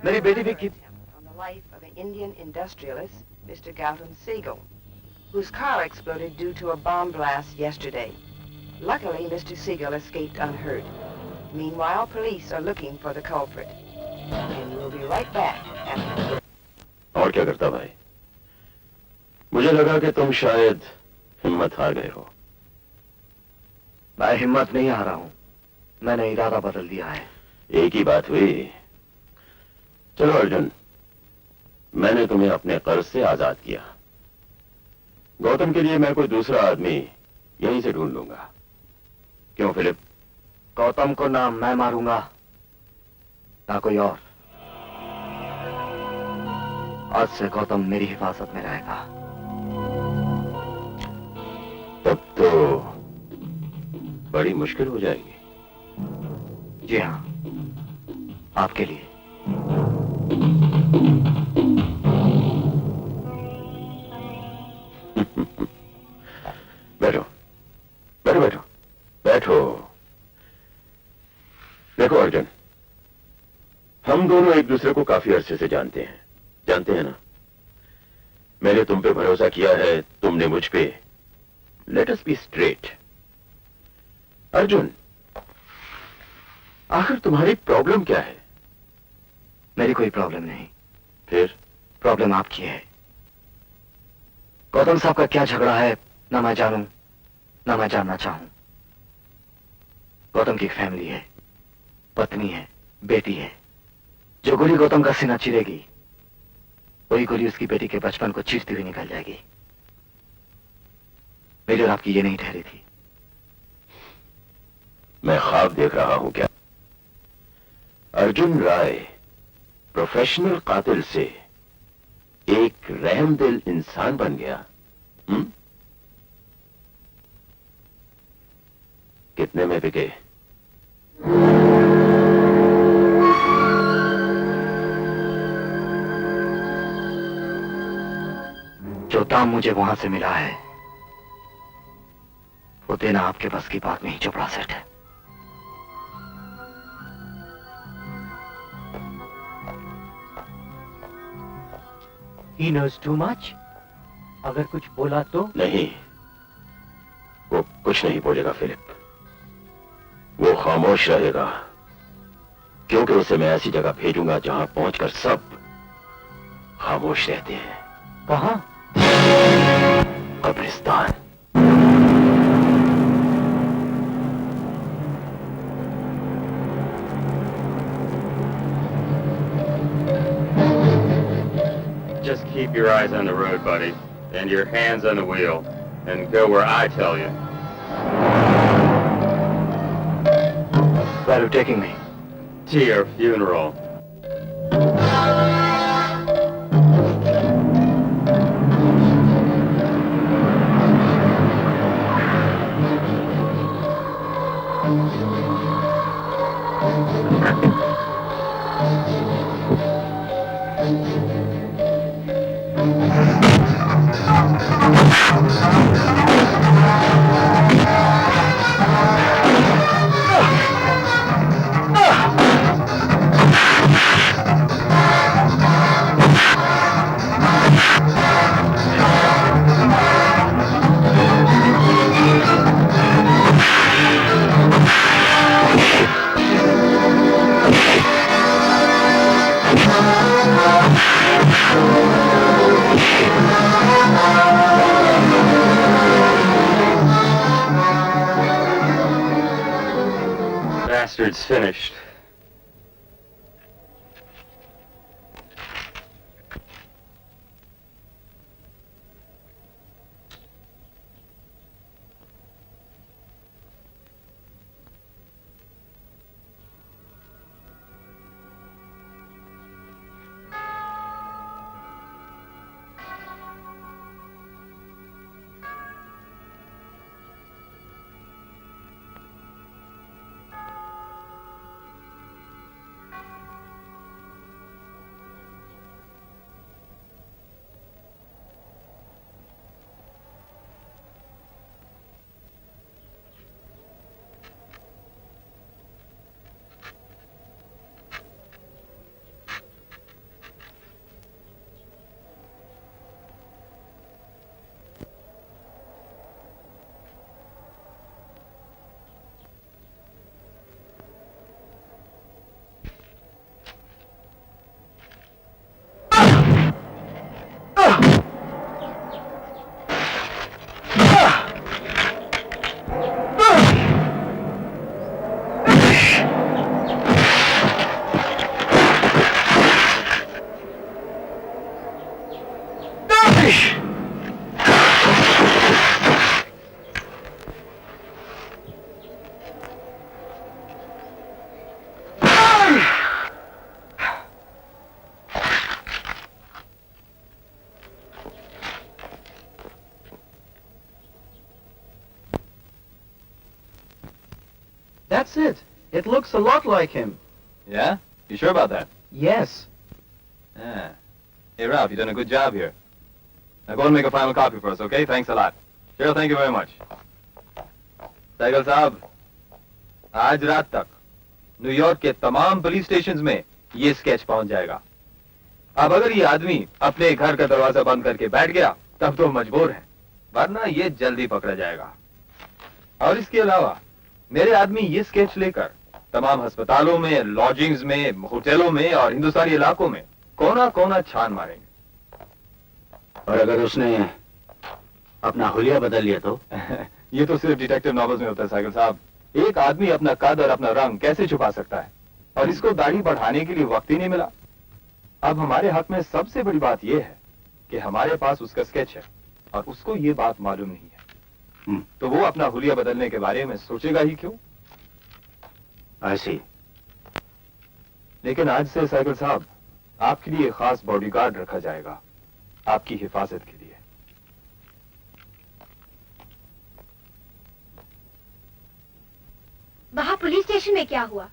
मेरी बेटी भी on the life of an Indian industrialist, Mr. Gautam Siegel, whose car exploded due to a bomb blast yesterday. Luckily, Mr. Siegel escaped unhurt. Meanwhile, police are looking for the culprit. And we'll be right back after... और क्या करता भाई? मुझे लगा कि तुम शायद हिम्मत हार गए हो। मैं हिम्मत नहीं हारा हूं, मैंने इरादा बदल दिया है। एक ही बात हुई। चलो अर्जुन, मैंने तुम्हें अपने कर्ज से आजाद किया। गौतम के लिए मैं कोई दूसरा आदमी यहीं से ढूंढ लूंगा। क्यों फिलिप? गौतम को ना मैं मारूंगा ना कोई और। आज से गौतम मेरी हिफाजत में रहेगा। तब तो बड़ी मुश्किल हो जाएगी। जी हाँ, आपके लिए। बैठो बैठो बैठो बैठो। देखो अर्जुन, हम दोनों एक दूसरे को काफी अरसे से जानते हैं ना। मैंने तुम पे भरोसा किया है, तुमने मुझ पे। Let us be straight. Arjun, आखिर तुम्हारी प्रॉब्लम क्या है? मेरी कोई प्रॉब्लम नहीं। फिर? प्रॉब्लम आपकी है। गौतम साहब का क्या झगड़ा है ना मैं जानूं ना मैं जानना चाहूं। गौतम की एक फैमिली है, पत्नी है, बेटी है। जो गोली गौतम का सीना चीरेगी, वही गोली उसकी बेटी के बचपन को चीरती हुई निकल जाएगी। मेरी और आपकी ये नहीं ठहरी थी। मैं ख्वाब देख रहा हूं क्या? अर्जुन राय प्रोफेशनल कातिल से एक रहमदिल इंसान बन गया। कितने में बिके? जो दाम मुझे वहां से मिला है, वो देना आपके बस की बात नहीं चोपड़ा सेठ। He knows too much. अगर कुछ बोला तो? नहीं, वो कुछ नहीं बोलेगा फिलिप। वो खामोश रहेगा, क्योंकि उसे मैं ऐसी जगह भेजूंगा जहां पहुंचकर सब खामोश रहते हैं। कहां? कब्रिस्तान। Just keep your eyes on the road, buddy, and your hands on the wheel, and go where I tell you. Where are you taking me? To your funeral. Bastard's finished. That's it. It looks a lot like him. Yeah? You sure about that? Yes. Yeah. Hey, Ralph, you've done a good job here. Now go and make a final copy for us, okay? Thanks a lot. Cheryl, thank you very much. Cycle साहब, आज रात तक New York के तमाम police stations में ये sketch पहुंच जाएगा। अब अगर ये आदमी अपने घर का दरवाजा बंद करके बैठ गया, तब तो मजबूर है, वरना ये जल्दी पकड़ा जाएगा। और इसके अलावा मेरे आदमी ये स्केच लेकर तमाम अस्पतालों में, लॉजिंग्स में, होटलों में और हिंदुस्तानी इलाकों में कोना कोना छान मारेंगे। और अगर उसने अपना हुलिया बदल लिया तो? ये तो सिर्फ डिटेक्टिव नॉवेल्स में होता है साइकिल साहब। एक आदमी अपना कद और अपना रंग कैसे छुपा सकता है? और इसको दाढ़ी बढ़ाने के लिए वक्त ही नहीं मिला। अब हमारे हक में सबसे बड़ी बात यह है कि हमारे पास उसका स्केच है और उसको ये बात मालूम नहीं है। तो वो अपना हुलिया बदलने के बारे में सोचेगा ही क्यों? ऐसी। लेकिन आज से साइकिल साहब आपके लिए खास बॉडीगार्ड रखा जाएगा, आपकी हिफाजत के लिए। वहाँ पुलिस स्टेशन में क्या हुआ?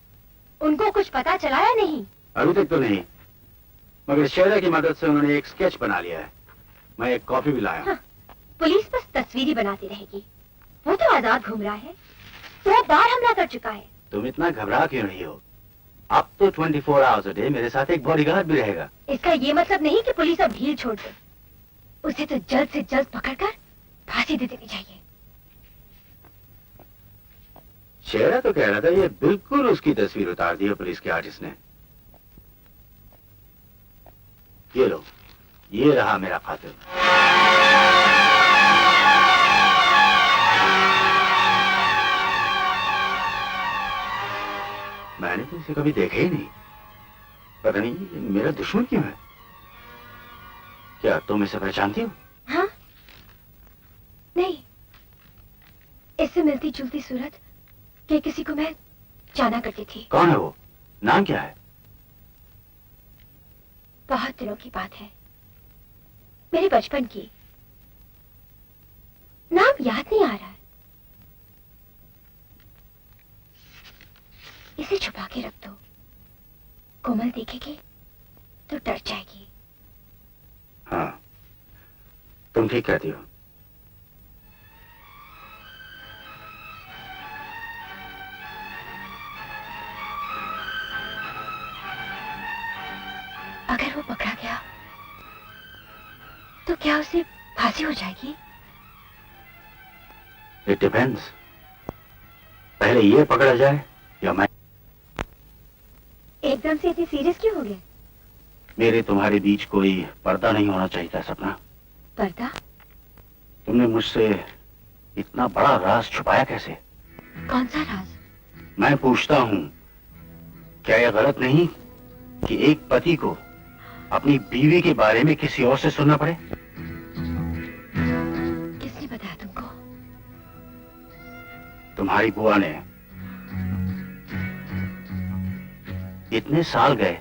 उनको कुछ पता चला या नहीं? अभी तक तो नहीं, मगर शेरा की मदद से उन्होंने एक स्केच बना लिया है। मैं एक कॉपी भी लाया। हाँ, पुलिस बस तस्वीर ही बनाती रहेगी। वो तो आजाद घूम रहा है, 100 बार हमला कर चुका है। तुम इतना घबरा क्यों रही हो? अब तो 24 आवर्स अ डे मेरे साथ एक बॉडीगार्ड भी रहेगा। इसका ये मतलब नहीं कि पुलिस अब ढील छोड़ दे। उसे तो जल्द से जल्द पकड़कर फांसी दे देनी चाहिए। शेरा तो कह रहा था ये बिल्कुल उसकी तस्वीर उतार दी है पुलिस के आर्टिस्ट ने। ये लो, ये रहा मेरा कातिल। मैंने तो इसे कभी देखा ही नहीं। पता नहीं ये मेरा दुश्मन क्यों है? क्या तुम इसे पहचानती हो? हाँ? नहीं, इससे मिलती जुलती सूरत कि किसी को मैं जाना करती थी। कौन है वो? नाम क्या है? बहुत दिनों की बात है, मेरे बचपन की। नाम याद नहीं आ रहा है। इसे छुपा के रख दो, कोमल देखेगी तो डर जाएगी। हाँ, तुम ठीक कहती हो। अगर वो पकड़ा गया तो क्या उसे फांसी हो जाएगी? It depends. पहले ये पकड़ा जाए या मैं। एकदम से इतनी सीरियस क्यों हो गए? मेरे तुम्हारे बीच कोई पर्दा नहीं होना चाहिए था सपना। पर्दा? तुमने मुझसे इतना बड़ा राज छुपाया कैसे? कौन सा राज? मैं पूछता हूँ, क्या यह गलत नहीं कि एक पति को अपनी बीवी के बारे में किसी और से सुनना पड़े? किसने बताया तुमको? तुम्हारी बुआ ने। इतने साल गए,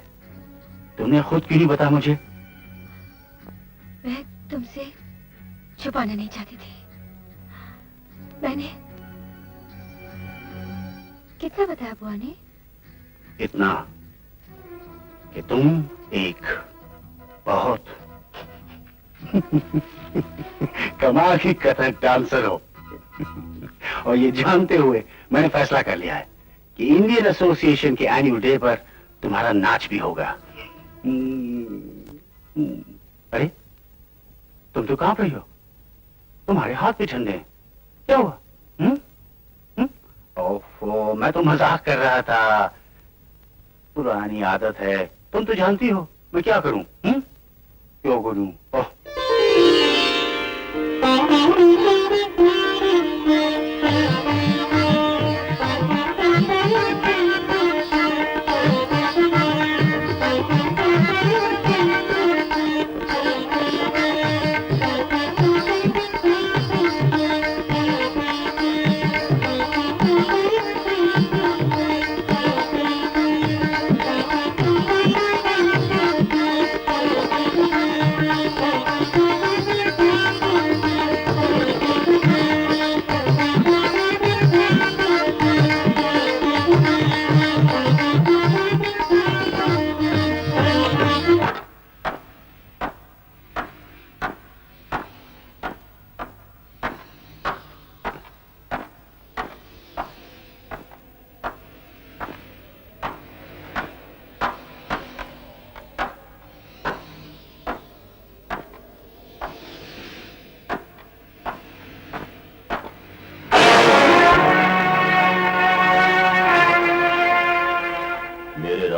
तुमने खुद क्यों नहीं बताया मुझे? मैं तुमसे छुपाना नहीं चाहती थी। मैंने कितना बताया बुआ ने? इतना कि तुम एक बहुत कमाल की कथक डांसर हो। और ये जानते हुए मैंने फैसला कर लिया है कि इंडियन एसोसिएशन के एनुअल डे पर तुम्हारा नाच भी होगा। अरे तुम तो कांप रही हो, तुम्हारे हाथ भी ठंडे हैं। क्या हुआ? ओफो, मैं तो मजाक कर रहा था। पुरानी आदत है, तुम तो जानती हो। मैं क्या करूं? क्यों करूं? ओह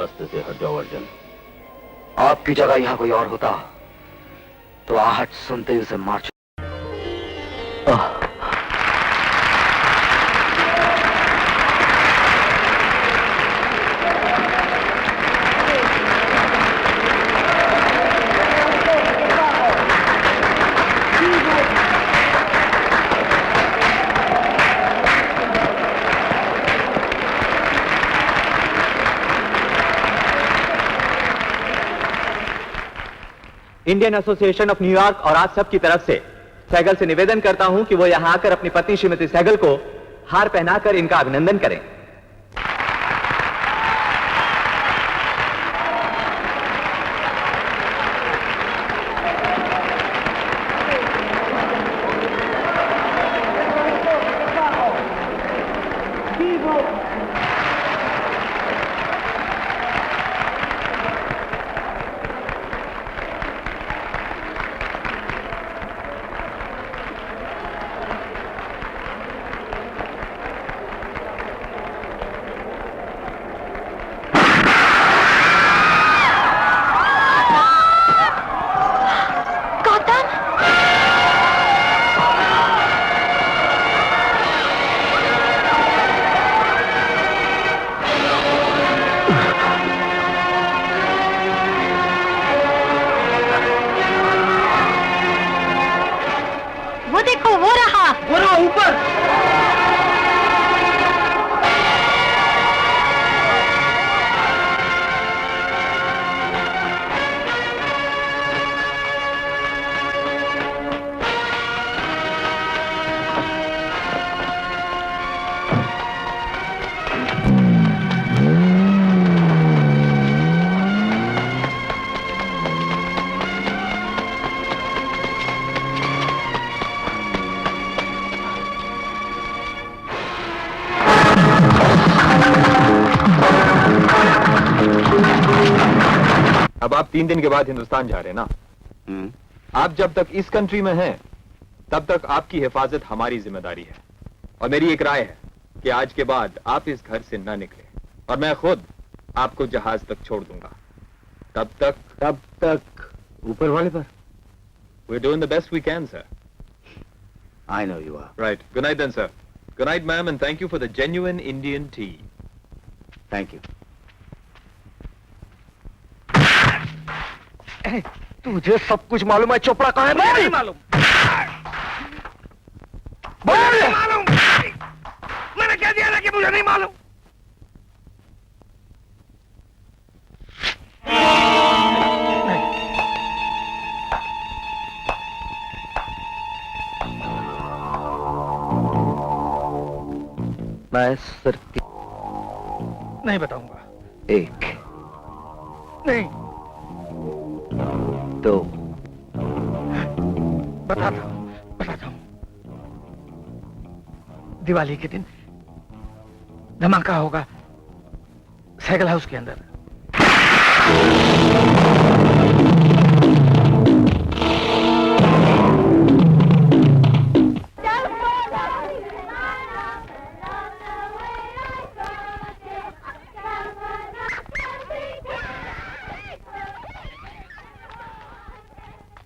रास्ते से हट जाओ अर्जुन। आपकी जगह यहाँ कोई और होता तो आहट सुनते ही उसे मार इंडियन एसोसिएशन ऑफ न्यूयॉर्क और आप सब की तरफ से सहगल से निवेदन करता हूं कि वो यहां आकर अपनी पत्नी श्रीमती सहगल को हार पहनाकर इनका अभिनंदन करें। अब आप 3 दिन के बाद हिंदुस्तान जा रहे हैं ना? आप जब तक इस कंट्री में हैं, तब तक आपकी हिफाजत हमारी जिम्मेदारी है। और मेरी एक राय है कि आज के बाद आप इस घर से न निकले और मैं खुद आपको जहाज तक छोड़ दूंगा। तब तक ऊपर वाले पर। We're doing the best we can, sir. I know you are. Right. Good night then, sir. Good night, ma'am, and thank you for the genuine Indian tea. Thank you. तुझे सब कुछ मालूम है चोपड़ा कहाँ है? मुझे नहीं मालूम। मुझे नहीं मालूम। मैंने कह दिया ना कि मुझे नहीं मालूम। मैं सिर्फ नहीं बताऊंगा। एक नहीं दो बताता हूं। दिवाली के दिन धमाका होगा साइकिल हाउस के अंदर।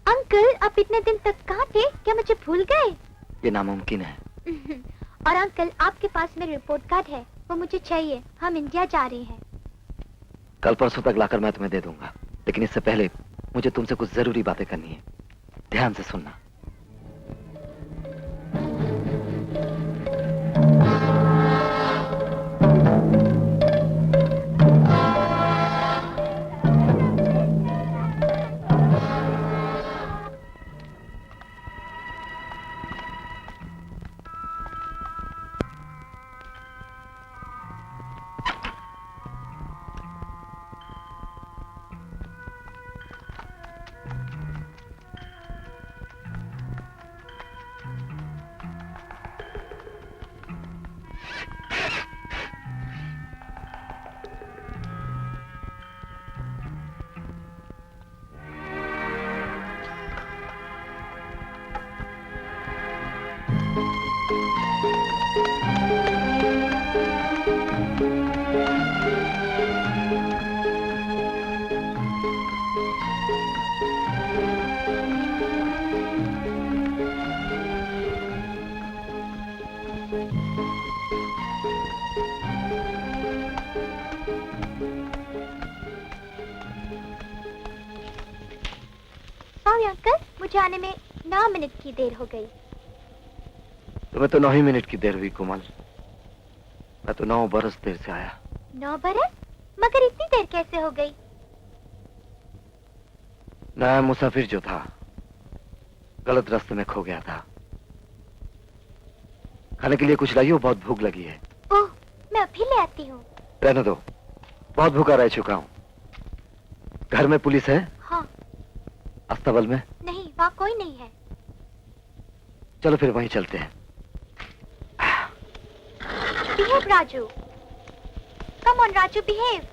अंकल, आप इतने दिन तक कहाँ थे? क्या मुझे भूल गए? ये नामुमकिन है। और अंकल, आपके पास मेरा रिपोर्ट कार्ड है, वो मुझे चाहिए। हम इंडिया जा रहे हैं। कल परसों तक लाकर मैं तुम्हें दे दूंगा, लेकिन इससे पहले मुझे तुमसे कुछ जरूरी बातें करनी है। ध्यान से सुनना। सॉरी अंकल, मुझे आने में 9 मिनट की देर हो गई। तुम्हें तो 9 ही मिनट की देर हुई कोमल। मैं तो 9 बरस देर से आया। 9 बरस? मगर इतनी देर कैसे हो गई? नया मुसाफिर जो था गलत रास्ते में खो गया था। खाने के लिए कुछ लाइयो, बहुत भूख लगी है। ओह, मैं अभी ले आती हूँ। रहने दो, बहुत भूखा रह चुका हूँ। घर में पुलिस है? हाँ। अस्तबल में? नहीं, वहाँ कोई नहीं है। चलो फिर वहीं चलते हैं। Behave Raju. Come on Raju, behave.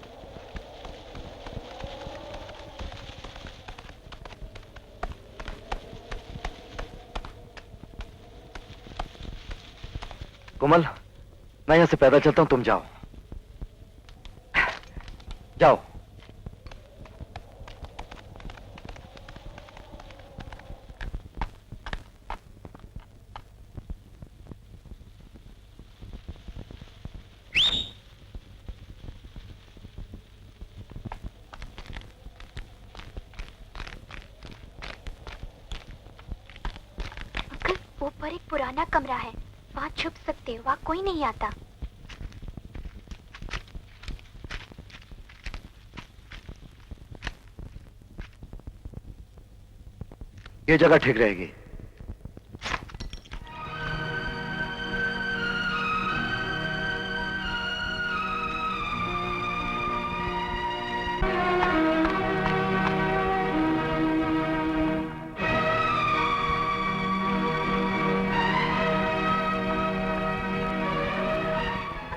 Komal, मैं यहाँ से पैदल चलता हूँ, तुम जाओ। जाओ। ऊपर एक पुराना कमरा है, वहाँ छुप सकते हो, वहाँ कोई नहीं आता। ये जगह ठीक रहेगी।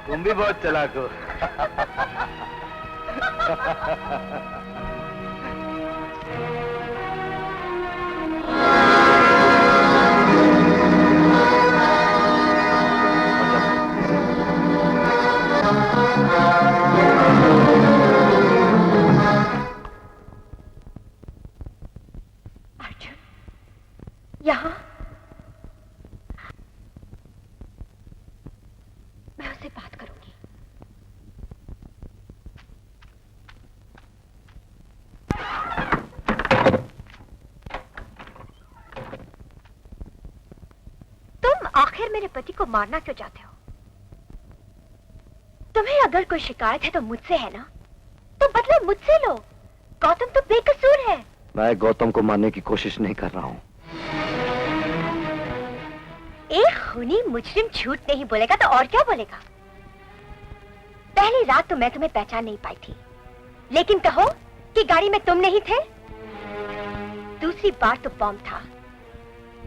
तुम भी बहुत चालाक हो। अर्जुन, यहाँ? मैं उससे बात करूंगी। तुम आखिर मेरे पति को मारना क्यों चाहते हो? तुम्हें अगर कोई शिकायत है तो मुझसे है ना, तो बदला मुझसे लो। गौतम तो बेकसूर है। मैं गौतम को मारने की कोशिश नहीं कर रहा हूँ। एक खूनी मुजरिम झूठ नहीं बोलेगा तो और क्या बोलेगा? पहली रात तो मैं तुम्हें पहचान नहीं पाई थी, लेकिन कहो कि गाड़ी में तुम नहीं थे। दूसरी बार तो बॉम्ब था,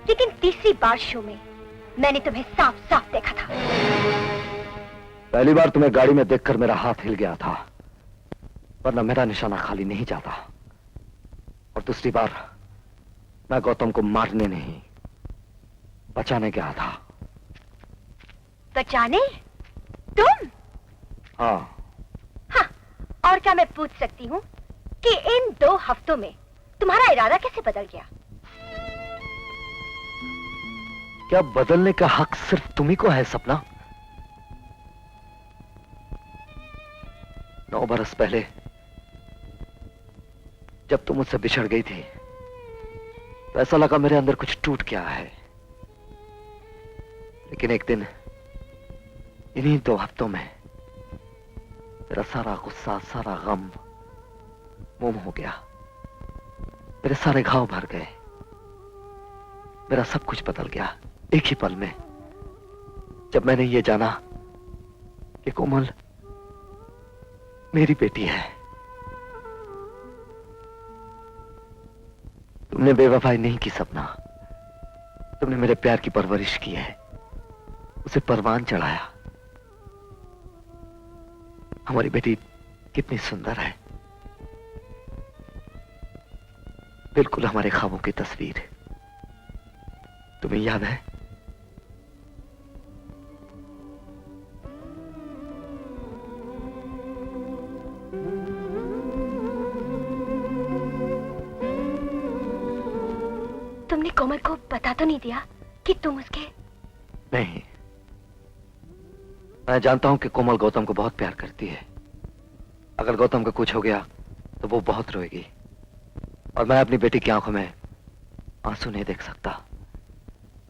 लेकिन तीसरी बार शो में मैंने तुम्हें साफ साफ देखा था। पहली बार तुम्हें गाड़ी में देखकर मेरा हाथ हिल गया था, वरना मेरा निशाना खाली नहीं जाता। और दूसरी बार मैं गौतम को मारने नहीं, बचाने गया था। बचाने? तुम? हाँ। हाँ, और क्या मैं पूछ सकती हूँ कि इन 2 हफ्तों में तुम्हारा इरादा कैसे बदल गया? क्या बदलने का हक सिर्फ तुम्ही को है सपना? 9 बरस पहले जब तुम मुझसे बिछड़ गई थी तो ऐसा लगा मेरे अंदर कुछ टूट गया है। लेकिन एक दिन इन्हीं 2 हफ्तों में मेरा सारा गुस्सा, सारा गम मोम हो गया। मेरे सारे घाव भर गए। मेरा सब कुछ बदल गया एक ही पल में, जब मैंने ये जाना कि कोमल मेरी बेटी है। तुमने बेवफाई नहीं की सपना, तुमने मेरे प्यार की परवरिश की है, उसे परवान चढ़ाया। हमारी बेटी कितनी सुंदर है, बिल्कुल हमारे ख्वाबों की तस्वीर। तुम्हें याद है? तुमने कोमल को बता तो नहीं दिया कि तुम उसके? नहीं, मैं जानता हूं कि कोमल गौतम को बहुत प्यार करती है। अगर गौतम को कुछ हो गया तो वो बहुत रोएगी, और मैं अपनी बेटी की आंखों में आंसू नहीं देख सकता,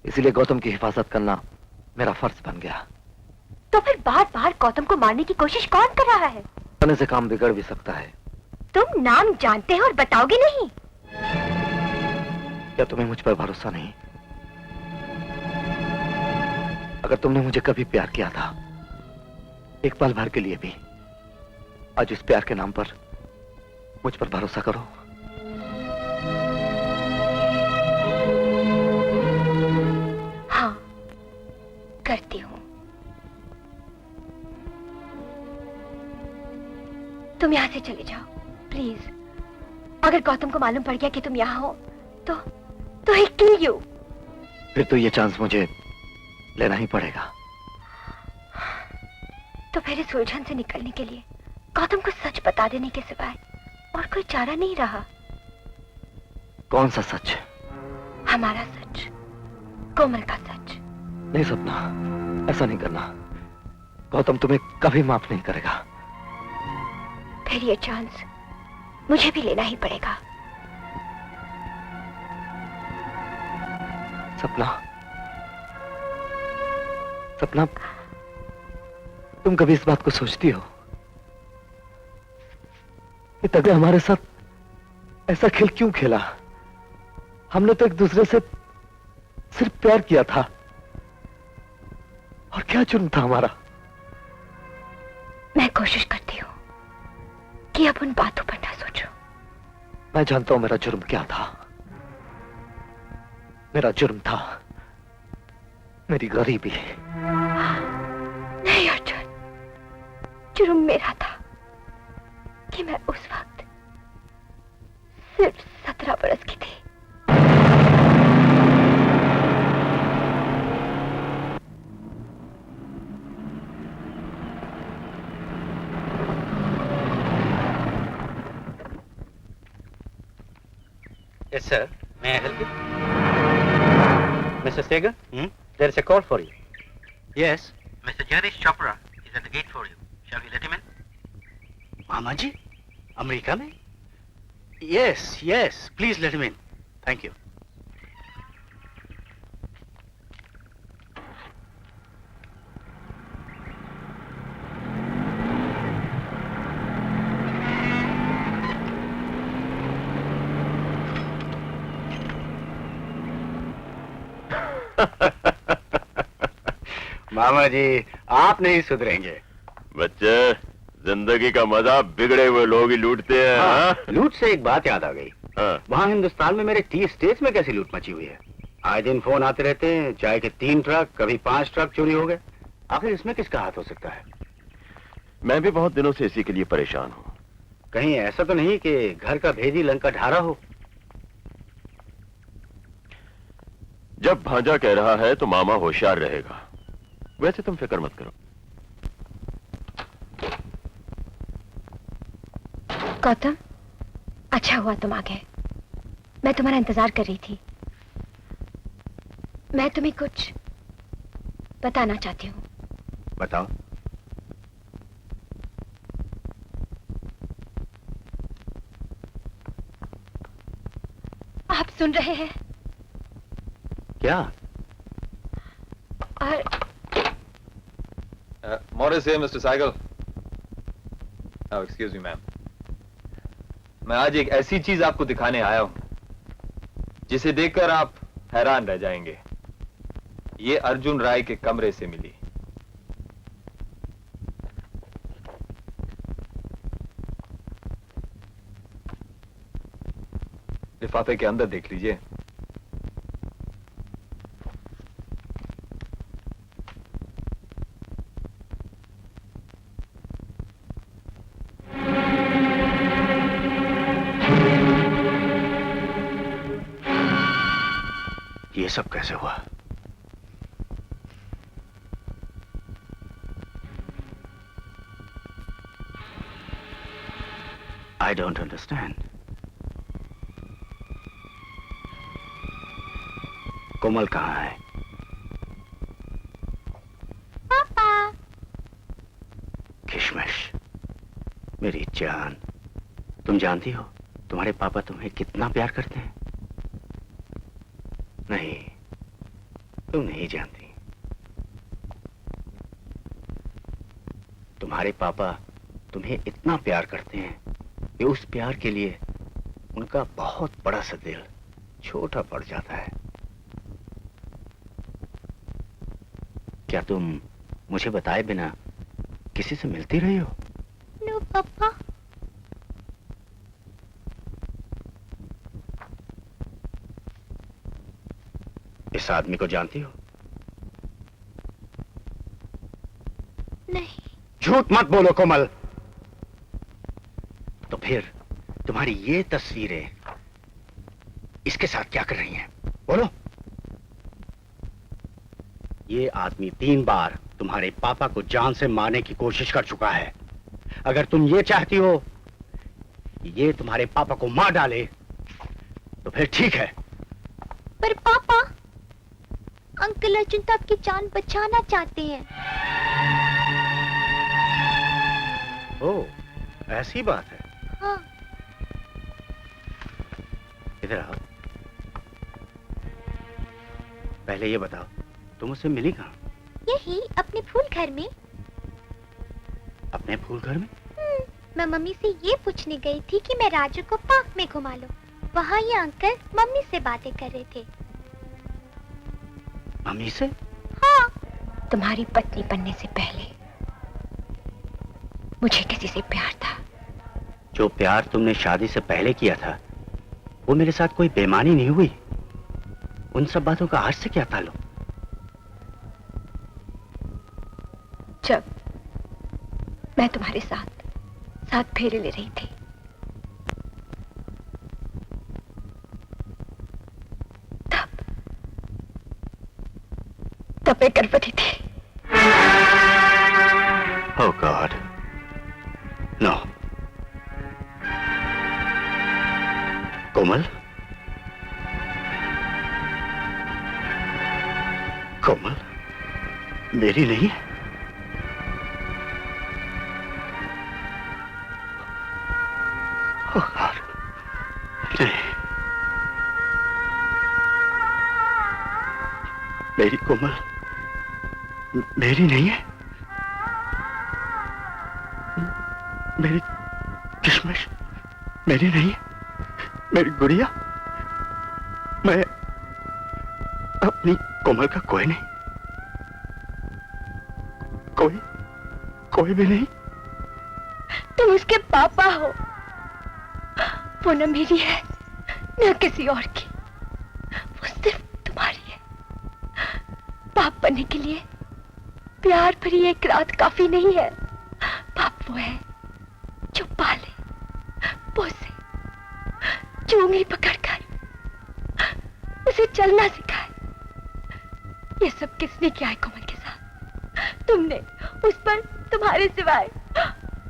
इसीलिए गौतम की हिफाजत करना मेरा फर्ज बन गया। तो फिर बार बार गौतम को मारने की कोशिश कौन कर रहा है? करने से काम बिगड़ भी सकता है। तुम नाम जानते हो और बताओगे नहीं? क्या तुम्हें मुझ पर भरोसा नहीं? अगर तुमने मुझे कभी प्यार किया था, एक पल भर के लिए भी, आज इस प्यार के नाम पर मुझ पर भरोसा करो। हाँ, करती हूँ। तुम यहाँ से चले जाओ प्लीज। अगर गौतम को मालूम पड़ गया कि तुम यहाँ हो तो ही किल यू। फिर तो ये चांस मुझे लेना ही पड़ेगा। तो फिर इस उलझन से निकलने के लिए गौतम को सच बता देने के सिवाय और कोई चारा नहीं रहा। कौन सा सच? हमारा सच, कोमल का सच। नहीं सपना, ऐसा नहीं करना। गौतम तुम्हें कभी माफ नहीं करेगा। फिर ये चांस मुझे भी लेना ही पड़ेगा। सपना, सपना, तुम कभी इस बात को सोचती हो कि तभी हमारे साथ ऐसा खेल क्यों खेला? हमने तो एक दूसरे से सिर्फ प्यार किया था, और क्या जुर्म था हमारा? मैं कोशिश करती हूँ कि अब उन बातों पर ना सोचो। मैं जानता हूं मेरा जुर्म क्या था। मेरा जुर्म था मेरी गरीबी। नहीं अर्जुन, जुर्म मेरा था कि मैं उस वक्त सिर्फ 17 बरस की थी। Yes, sir. May I help you? Mr. Steger? There is a call for you. Yes. Mr. Janish Chopra is at the gate for you. Shall we let him in? Mama ji? America mein? Yes, yes. Please let him in. Thank you. मामा जी, आप नहीं सुधरेंगे। बच्चे, जिंदगी का मजा बिगड़े हुए लोग ही लूटते हैं। हाँ, लूट से एक बात याद आ गई। वहाँ हिंदुस्तान में मेरे 30 स्टेट्स में कैसी लूट मची हुई है। आए दिन फोन आते रहते हैं, चाय के 3 ट्रक, कभी 5 ट्रक चोरी हो गए। आखिर इसमें किसका हाथ हो सकता है? मैं भी बहुत दिनों से इसी के लिए परेशान हूँ। कहीं ऐसा तो नहीं कि घर का भेदी लंका ढारा हो? जब भांजा कह रहा है तो मामा होशियार रहेगा। वैसे तुम फिक्र मत करो। गौतम, अच्छा हुआ तुम आ गए। मैं तुम्हारा इंतजार कर रही थी। मैं तुम्हें कुछ बताना चाहती हूँ। बताओ। आप सुन रहे हैं? क्या? और Morris here, Mr. Seigel. Oh, excuse me, ma'am. मैं आज एक ऐसी चीज आपको दिखाने आया हूं जिसे देखकर आप हैरान रह जाएंगे। ये अर्जुन राय के कमरे से मिली। लिफाफे के अंदर देख लीजिए। ये सब कैसे हुआ? I don't understand. कोमल कहाँ है? पापा। किशमिश, मेरी जान, तुम जानती हो तुम्हारे पापा तुम्हें कितना प्यार करते हैं? नहीं, तुम नहीं जानती। तुम्हारे पापा तुम्हें इतना प्यार करते हैं कि उस प्यार के लिए उनका बहुत बड़ा सा दिल छोटा पड़ जाता है। क्या तुम मुझे बताए बिना किसी से मिलती रही हो? नो पापा। इस आदमी को जानती हो? नहीं। झूठ मत बोलो कोमल। तो फिर तुम्हारी ये तस्वीरें इसके साथ क्या कर रही हैं? बोलो। ये आदमी 3 बार तुम्हारे पापा को जान से मारने की कोशिश कर चुका है। अगर तुम ये चाहती हो कि ये तुम्हारे पापा को मार डाले तो फिर ठीक है। पर पापा, अंकल अर्जुन तो आपकी जान बचाना चाहते हैं। ओह, ऐसी बात है। हाँ। इधर आओ। पहले ये बताओ, तुम उससे मिली कहाँ? यही अपने फूल घर में। अपने फूल घर में? मैं मम्मी से ये पूछने गई थी कि मैं राजू को पार्क में घुमा लूं। वहाँ ये अंकल मम्मी से बातें कर रहे थे। मम्मी से? हाँ। तुम्हारी पत्नी बनने से पहले मुझे किसी से प्यार था। जो प्यार तुमने शादी से पहले किया था, वो मेरे साथ कोई बेईमानी नहीं हुई। उन सब बातों का आज से क्या ताल्लुक? जब मैं तुम्हारे साथ फेरे ले रही थी, तब मैं गर्भवती थी। Oh God, no. कोमल? कोमल मेरी नहीं है? Oh God, नहीं। मेरी कोमल मेरी नहीं है। मेरी किशमिश मेरी नहीं है। मेरी गुड़िया, मैं अपनी कोमल का कोई नहीं, कोई भी नहीं। तुम उसके पापा हो। वो न मेरी है न किसी और की, वो सिर्फ तुम्हारी है। बाप बनने के लिए प्यार भरी एक रात काफी नहीं है। बाप वो है जो पाले, पोसे, जो उंगली पकड़कर उसे चलना सिखाए। ये सब किसने किया है कोमल के साथ? तुमने। उस पर तुम्हारे सिवाय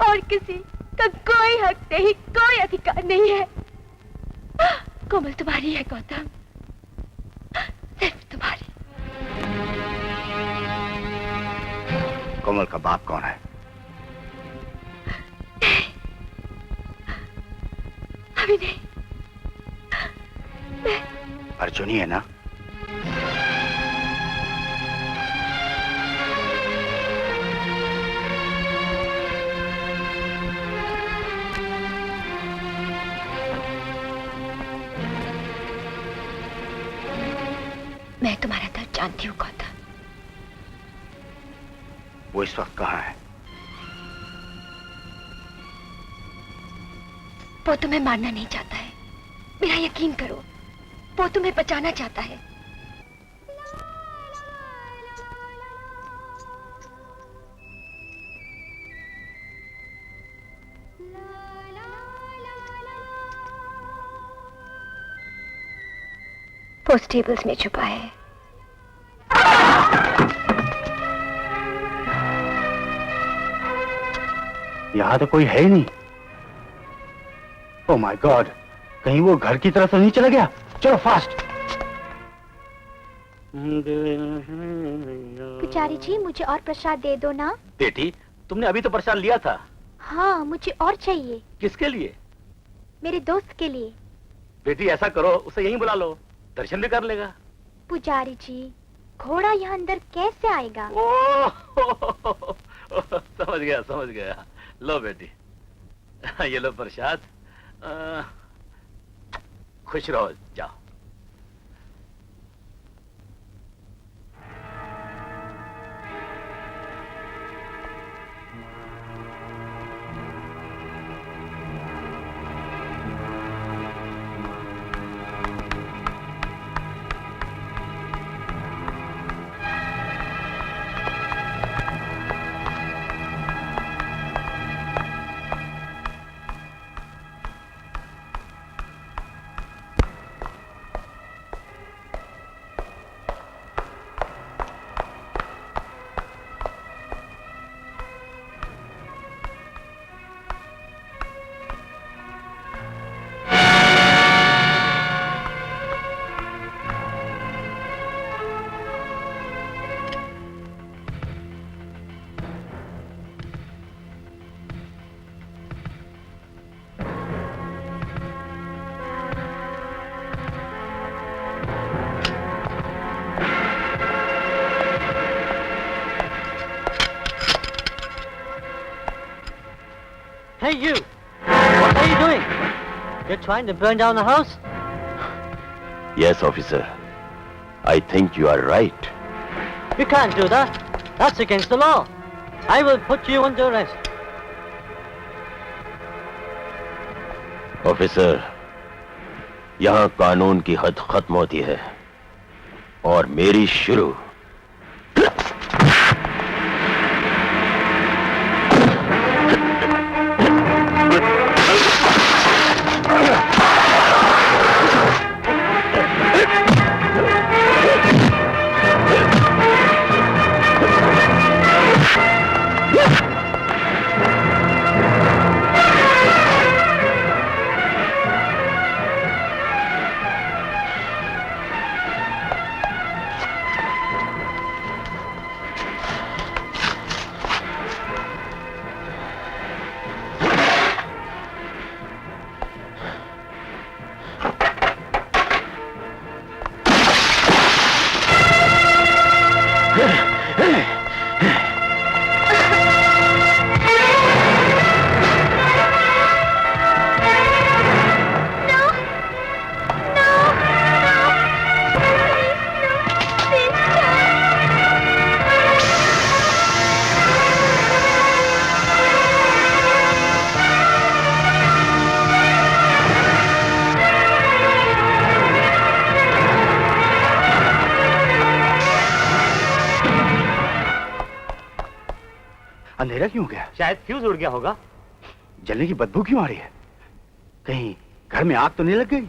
और किसी का कोई हक नहीं, कोई अधिकार नहीं है। कोमल तुम्हारी है गौतम, सिर्फ तुम्हारी। कोमल का बाप कौन है? अभी नहीं। अर्जुन ही है ना? मैं तुम्हारा दर्द जानती हूँ गौतम। वो इस वक्त कहाँ है? वो तुम्हें मारना नहीं चाहता है, मेरा यकीन करो। वो तुम्हें बचाना चाहता है। वो स्टेबल्स में छुपा है। यहाँ तो कोई है ही नहीं। ओह माय गॉड, कहीं वो घर की तरफ तो नहीं चला गया? चलो फास्ट। पुजारी जी, मुझे और प्रसाद दे दो ना। बेटी, तुमने अभी तो प्रसाद लिया था। हाँ, मुझे और चाहिए। किसके लिए? मेरे दोस्त के लिए। बेटी ऐसा करो, उसे यहीं बुला लो, दर्शन भी कर लेगा। पुजारी जी, घोड़ा यहाँ अंदर कैसे आएगा? समझ गया। लो बेटी, ये लो प्रसाद। खुश रहो, जाओ। Hey, you! What are you doing? You're trying to burn down the house? Yes, officer. I think you are right. You can't do that. That's against the law. I will put you under arrest. Officer, यहाँ कानून की हद खत्म होती है और मेरी शुरू। अंधेरा क्यों हो गया? शायद फ्यूज उड़ गया होगा। जलने की बदबू क्यों आ रही है? कहीं घर में आग तो नहीं लग गई?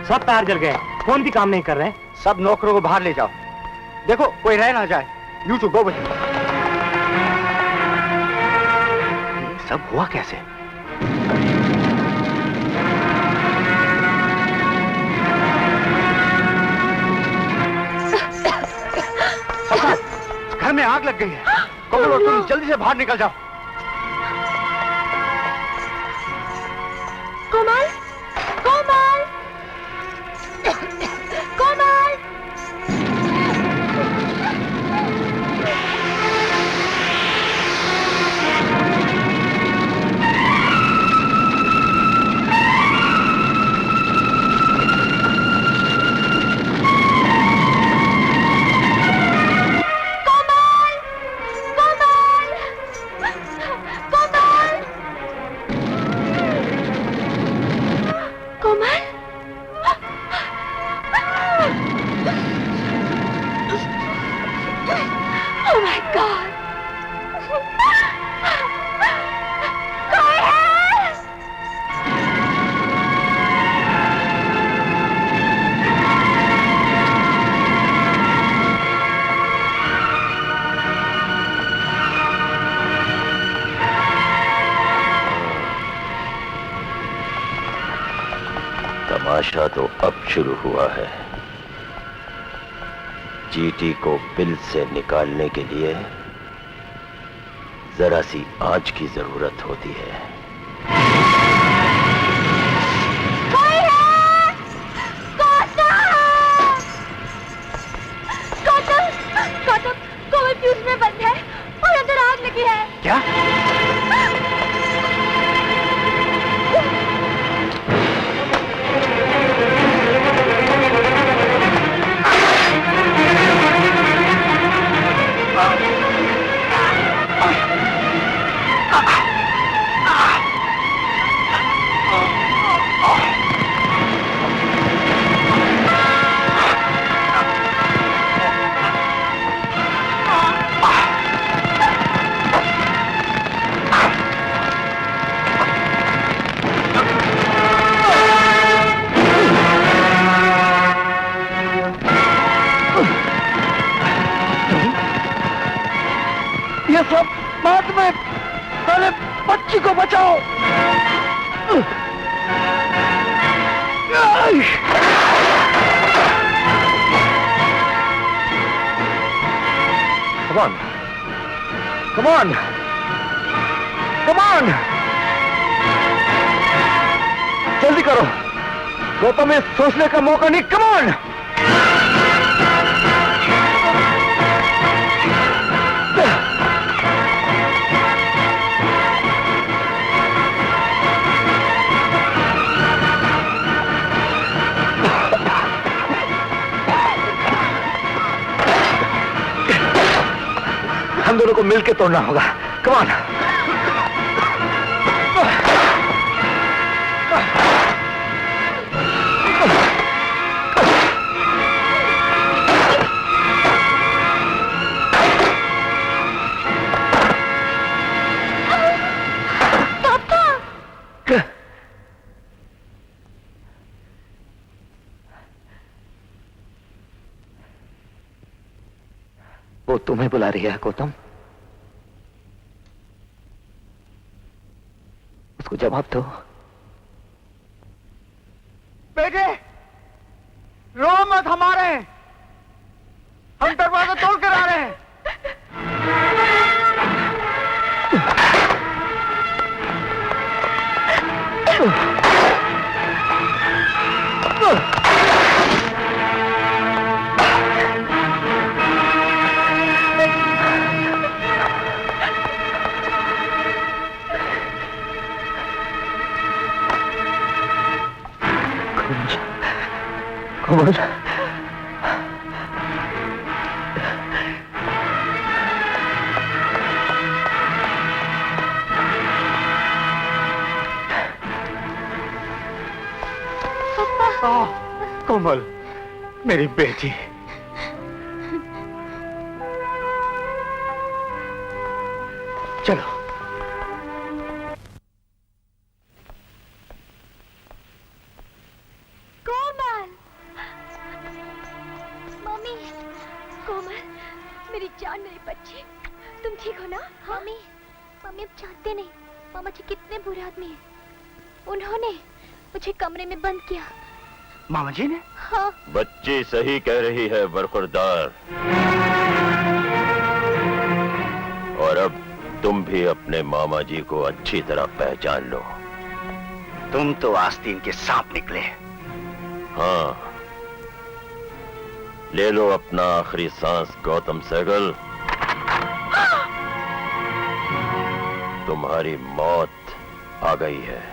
सब तार जल गए, फोन भी काम नहीं कर रहे। सब नौकरों को बाहर ले जाओ, देखो कोई रह ना जाए। You two go with. सब हुआ कैसे? घर में आग लग गई है। कमल और तुम जल्दी से बाहर निकल जाओ। कोमल, कोमल, कोमल। Oh my God! कोई है? तमाशा तो अब शुरू हुआ है। जीटी को बिल से निकालने के लिए जरा सी आंच की जरूरत होती है। क्या? ये सब बाद में, पहले बच्ची को बचाओ। Come on. Come on. Come on. जल्दी करो। गौतम में सोचने का मौका नहीं। Come on. हम दोनों को मिलकर तोड़ना होगा। Come on. वो तुम्हें बुला रही है गौतम। उसको जवाब दो। बेटे, रो मत, हमारे हम दरवाजा तोड़ कर आ रहे हैं। कमल, कोमल, मेरी बेटी। चलो। कोमल, मम्मी, कोमल, मेरी जान, मेरी बच्ची, तुम ठीक हो ना? मम्मी, मम्मी अब जानते नहीं मामा जी कितने बुरे आदमी हैं। उन्होंने मुझे कमरे में बंद किया। मामा जी ने? हाँ। बच्ची सही कह रही है बरखुरदार। और अब तुम भी अपने मामा जी को अच्छी तरह पहचान लो। तुम तो आस्तीन के सांप निकले। हाँ, ले लो अपना आखिरी सांस गौतम सहगल। तुम्हारी मौत आ गई है।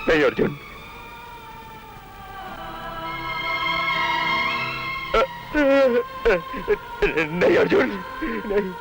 नहीं अर्जुन, नहीं अर्जुन, नहीं।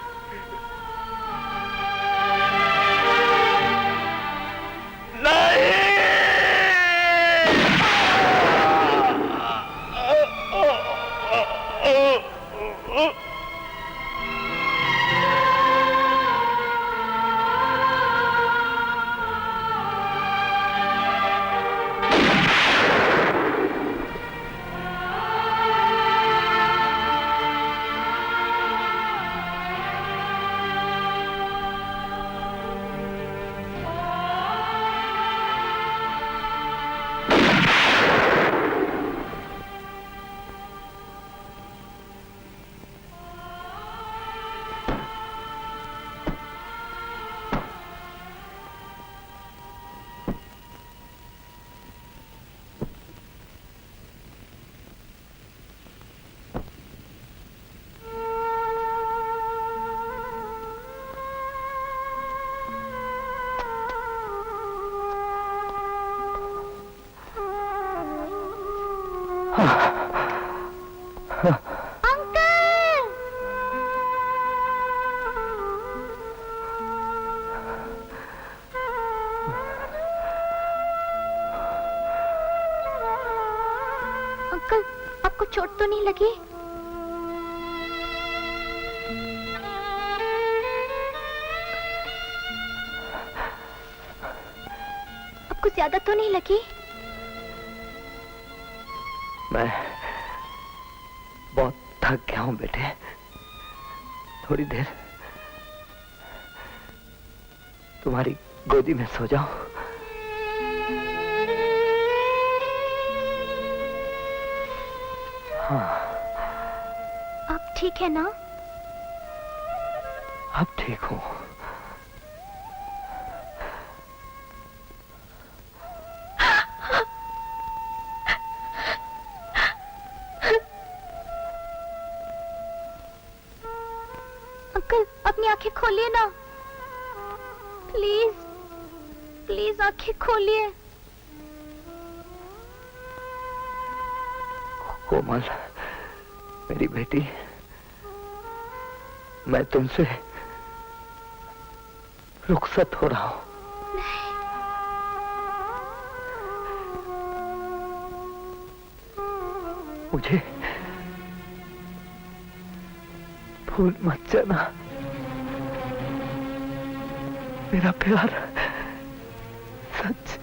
अंकल, आपको चोट तो नहीं लगी? आपको ज्यादा तो नहीं लगी? मैं बहुत थक गया हूं बेटे, थोड़ी देर तुम्हारी गोदी में सो जाऊं। हाँ, आप ठीक है ना? अब ठीक हूं। अंकल, अपनी आंखें खोलिए ना, प्लीज प्लीज आंखें खोलिए। कोमल, मेरी बेटी, मैं तुमसे रुखसत हो रहा हूं। मुझे भूल मत जाना, मेरा प्यार सच।